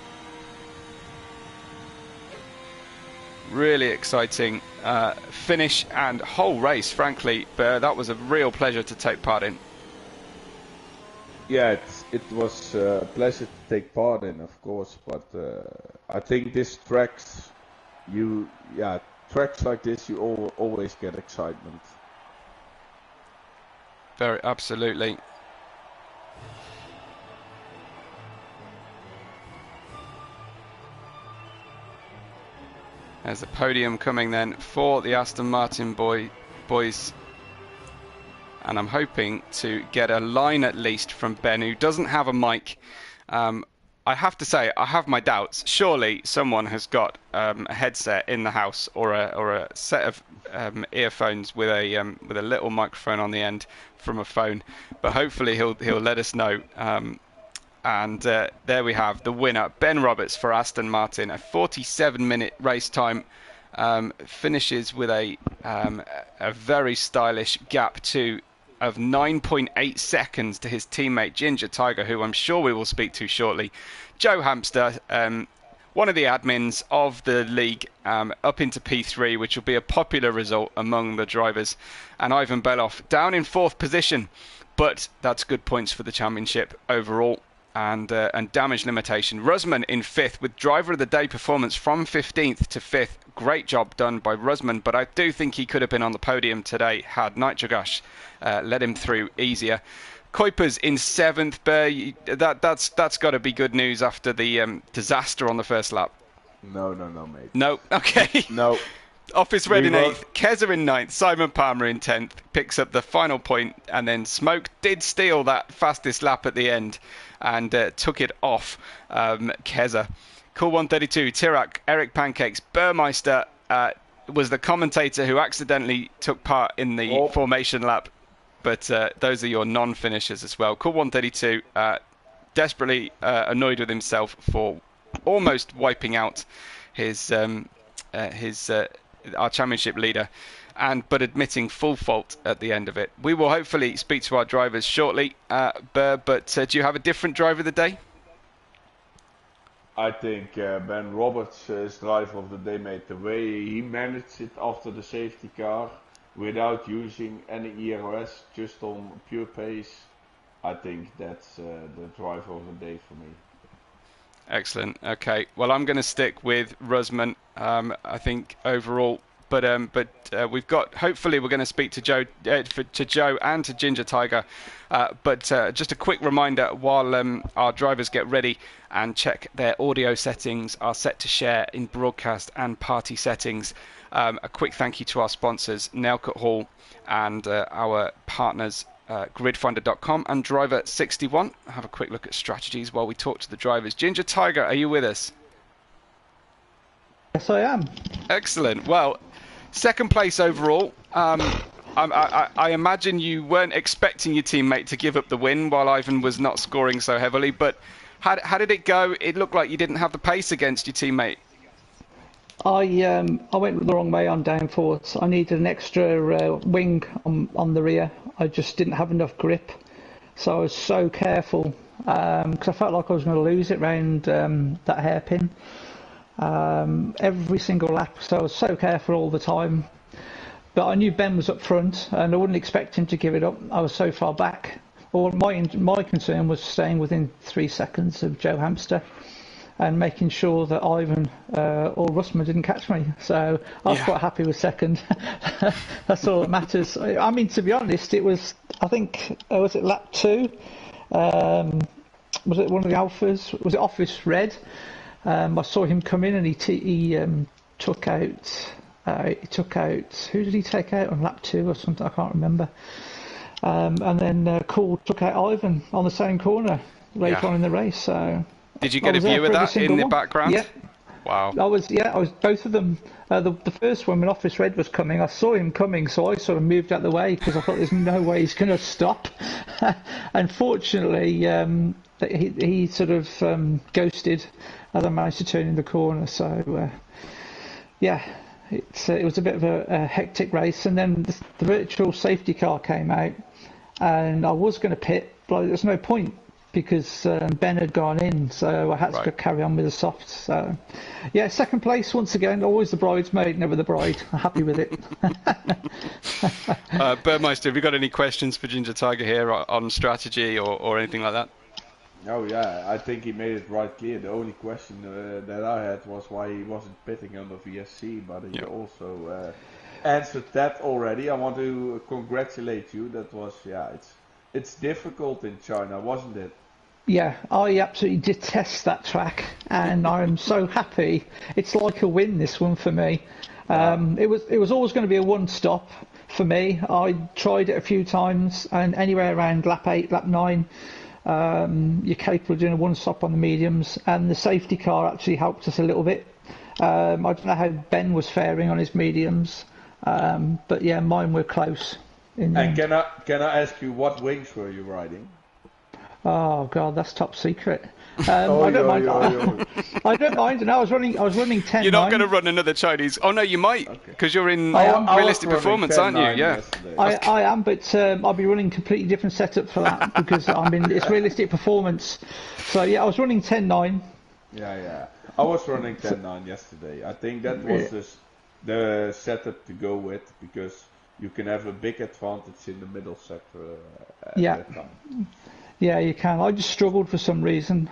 Really exciting finish and whole race, frankly, but that was a real pleasure to take part in. Yeah, it was a pleasure to take part in, of course, but I think this tracks like this, you always get excitement. Very, absolutely. There's a podium coming then for the Aston Martin boys. And I'm hoping to get a line at least from Ben, who doesn't have a mic. I have to say, I have my doubts. Surely someone has got a headset in the house or a set of earphones with a little microphone on the end from a phone. But hopefully he'll let us know. And there we have the winner, Ben Roberts for Aston Martin. A 47-minute race time, finishes with a very stylish gap of 9.8 seconds to his teammate Ginger Tiger, who I'm sure we will speak to shortly. Joe Hamster, one of the admins of the league, up into P3, which will be a popular result among the drivers, and Ivan Belov down in 4th position, but that's good points for the championship overall. And damage limitation. Rusman in 5th with driver of the day performance from 15th to 5th. Great job done by Rusman, but I do think he could have been on the podium today had Nitrogash let him through easier. Kuipers in 7th. That's got to be good news after the disaster on the first lap. No, mate. No, okay. No. Office Red in 8th, Keza in 9th, Simon Palmer in 10th, picks up the final point, and then Smoke did steal that fastest lap at the end and took it off Keza. Cool 132, Tirak, Eric Pancakes, Burmeister was the commentator who accidentally took part in the formation lap, but those are your non-finishers as well. Cool 132, desperately annoyed with himself for almost wiping out his our championship leader, but admitting full fault at the end of it. We will hopefully speak to our drivers shortly, but do you have a different driver of the day? I think Ben Roberts' driver of the day made the way he managed it after the safety car without using any ERS, just on pure pace. I think that's the driver of the day for me. Excellent. Okay. Well, I'm going to stick with Rusman. I think overall, but we've got. Hopefully, we're going to speak to Joe, to Joe and to Ginger Tiger. But just a quick reminder while our drivers get ready and check their audio settings are set to share in broadcast and party settings. A quick thank you to our sponsors, Nailcut Hall, and our partners. Gridfinder.com and Driver61. Have a quick look at strategies while we talk to the drivers. Ginger Tiger, are you with us? Yes, I am. Excellent. Well, second place overall. I imagine you weren't expecting your teammate to give up the win while Ivan was not scoring so heavily, but how did it go? It looked like you didn't have the pace against your teammate. I went the wrong way on downforce. I needed an extra wing on the rear. I just didn't have enough grip, so I was so careful because I felt like I was going to lose it round that hairpin every single lap. So I was so careful all the time. But I knew Ben was up front, and I wouldn't expect him to give it up. I was so far back. My concern was staying within 3 seconds of Joe Hamster and making sure that Ivan or Russman didn't catch me. So I was quite happy with second. That's all that matters. I mean, to be honest, it was, I think, was it lap 2? Was it one of the Alphas? Was it Office Red? I saw him come in and he took out, who did he take out on lap 2 or something? I can't remember. And then Cool took out Ivan on the same corner later on in the race. So. Did you get a view of that in the background? Yeah. Wow. I was both of them. The first one when Office Red was coming, I saw him coming, so I sort of moved out the way because I thought there's no way he's going to stop. Unfortunately, he sort of ghosted as I managed to turn in the corner. So it was a bit of a hectic race, and then the virtual safety car came out, and I was going to pit, but there's no point. Because Ben had gone in, so I had to carry on with the softs. So, yeah, second place once again. Always the bridesmaid, never the bride. I'm happy with it. Burmeister, have you got any questions for Ginger Tiger here on strategy or anything like that? Oh yeah, I think he made it right clear. The only question that I had was why he wasn't pitting under VSC, but he also answered that already. I want to congratulate you. That was it's difficult in China, wasn't it? Yeah, I absolutely detest that track, and I'm so happy. It's like a win, this one for me. It was always going to be a one-stop for me. I tried it a few times, and anywhere around lap 8, lap 9, you're capable of doing a one-stop on the mediums, and the safety car actually helped us a little bit. I don't know how Ben was faring on his mediums, but yeah, mine were close. And can I ask you what wings were you riding? Oh God, that's top secret. I don't mind. I don't mind. No, I was running 10. You're not going to run another Chinese. Oh no, you might, because you're in realistic performance, aren't you? Yeah. I am, but I'll be running completely different setup for that because it's realistic performance. So yeah, I was running 10.9. Yeah. I was running 10.9 yesterday. I think that was the setup to go with because you can have a big advantage in the middle sector at that time. Yeah, you can. I just struggled for some reason.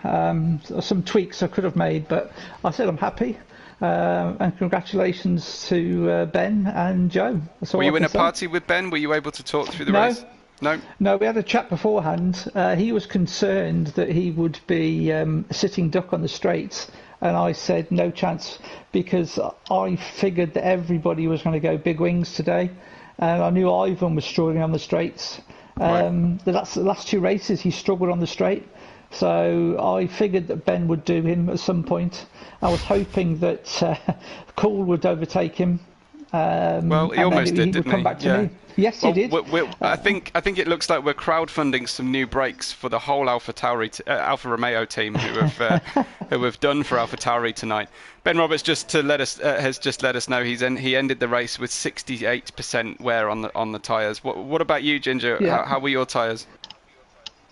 Some tweaks I could have made, but I said I'm happy. And congratulations to Ben and Joe. Were you in a party with Ben? Were you able to talk through the race? No, we had a chat beforehand. He was concerned that he would be a sitting duck on the straights. And I said no chance because I figured that everybody was going to go big wings today. And I knew Ivan was struggling on the straights. The last 2 races he struggled on the straight, so I figured that Ben would do him at some point. I was hoping that Cool would overtake him. Well, he almost did, didn't he? Come back to me. Yes, he did. I think it looks like we're crowdfunding some new brakes for the whole Alfa Romeo team who have done for Alpha Tauri tonight. Ben Roberts has just let us know he ended the race with 68% wear on the tyres. What about you, Ginger? Yeah. How were your tyres?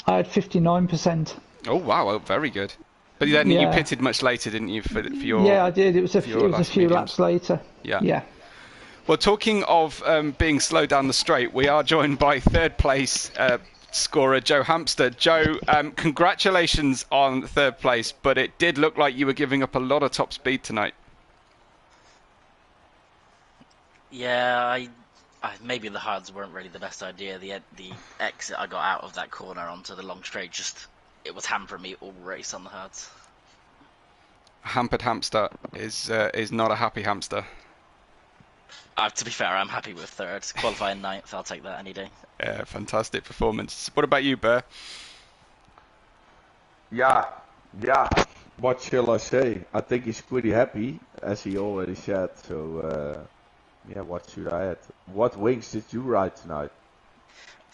I had 59%. Oh wow, very good. But then you pitted much later, didn't you? For your I did. It was a few laps later. Yeah. Well, talking of being slow down the straight, we are joined by third place scorer, Joe Hamster. Joe, congratulations on third place, but it did look like you were giving up a lot of top speed tonight. Yeah, maybe the hards weren't really the best idea. The exit I got out of that corner onto the long straight, it was hampering me all race on the hards. Hampered hamster is not a happy hamster. To be fair, I'm happy with third. Qualifying ninth, I'll take that any day. Yeah, fantastic performance. What about you, Burr? Yeah. What shall I say? I think he's pretty happy, as he already said. So, yeah, what should I add? What wings did you ride tonight?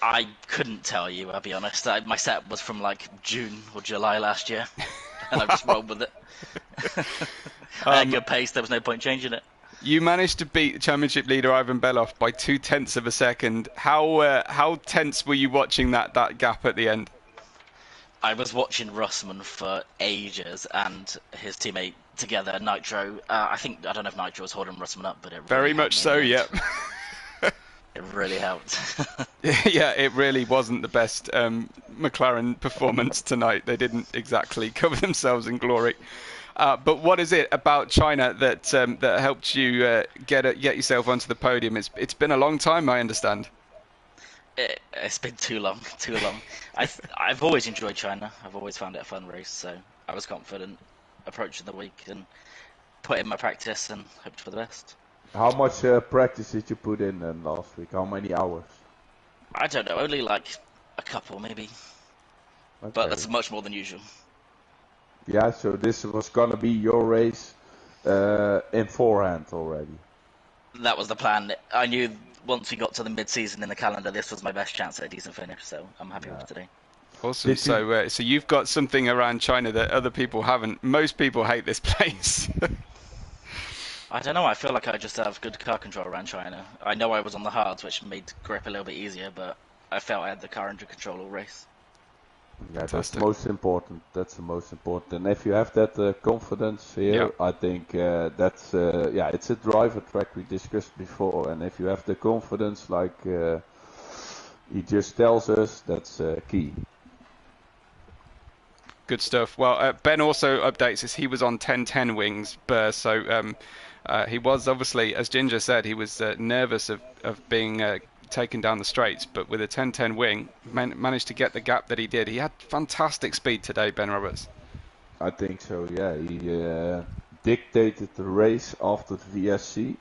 I couldn't tell you, I'll be honest. My set was from like June or July last year, and I just rolled with it. I had good pace, there was no point changing it. You managed to beat the championship leader Ivan Beloff by 0.2 of a second. How tense were you watching that gap at the end? I was watching Russman for ages and his teammate together, Nitro. I don't know if Nitro was holding Russman up, but it really very much so. Yep. It really helped. Yeah, it really wasn't the best McLaren performance tonight. They didn't exactly cover themselves in glory. But what is it about China that helped you get yourself onto the podium? It's been a long time, I understand. It's been too long. I've always enjoyed China. I've always found it a fun race, so I was confident approaching the week and put in my practice and hoped for the best. How much practice did you put in last week? How many hours? I don't know, only like a couple maybe. Okay. But that's much more than usual. Yeah, so this was gonna be your race in forehand already. That was the plan. I knew once we got to the mid-season in the calendar, this was my best chance at a decent finish, so I'm happy with today. Awesome. So you've got something around China that other people haven't. Most people hate this place. I don't know, I feel like I just have good car control around China. I know I was on the hards, which made grip a little bit easier, but I felt I had the car under control all race. Yeah, that's the most important. That's the most important. And if you have that confidence here, I think that's it's a driver track we discussed before. And if you have the confidence, like he just tells us, that's key. Good stuff. Well, Ben also updates us. He was on 10-10 wings, Burr. So he was obviously, as Ginger said, he was nervous of being taken down the straights, but with a 10-10 wing, managed to get the gap that he did. He had fantastic speed today, Ben Roberts. I think so, yeah. He dictated the race after the VSC.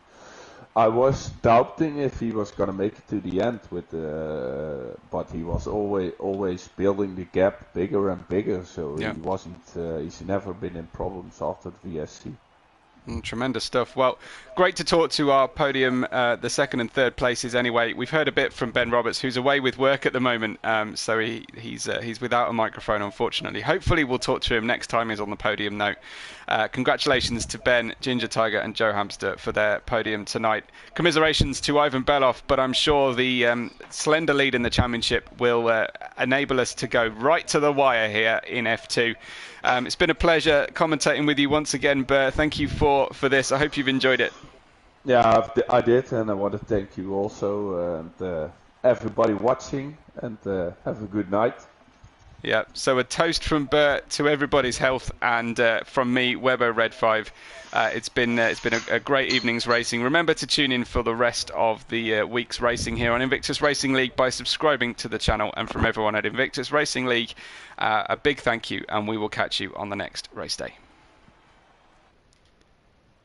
I was doubting if he was going to make it to the end, but he was always building the gap bigger and bigger, so he wasn't. He's never been in problems after the VSC. Tremendous stuff. Well, great to talk to our podium, the second and third places anyway. We've heard a bit from Ben Roberts, who's away with work at the moment, so he's without a microphone, unfortunately. Hopefully we'll talk to him next time he's on the podium note. Congratulations to Ben, Ginger Tiger and Joe Hamster for their podium tonight. Commiserations to Ivan Beloff, but I'm sure the slender lead in the championship will enable us to go right to the wire here in F2. It's been a pleasure commentating with you once again, Burr. Thank you for this. I hope you've enjoyed it. Yeah, I did, and I want to thank you also, and everybody watching, and have a good night. Yeah, so a toast from Burr to everybody's health, and from me, Webber Red 5. It's been a great evening's racing. Remember to tune in for the rest of the week's racing here on Invictus Racing League by subscribing to the channel. And from everyone at Invictus Racing League, a big thank you, and we will catch you on the next race day.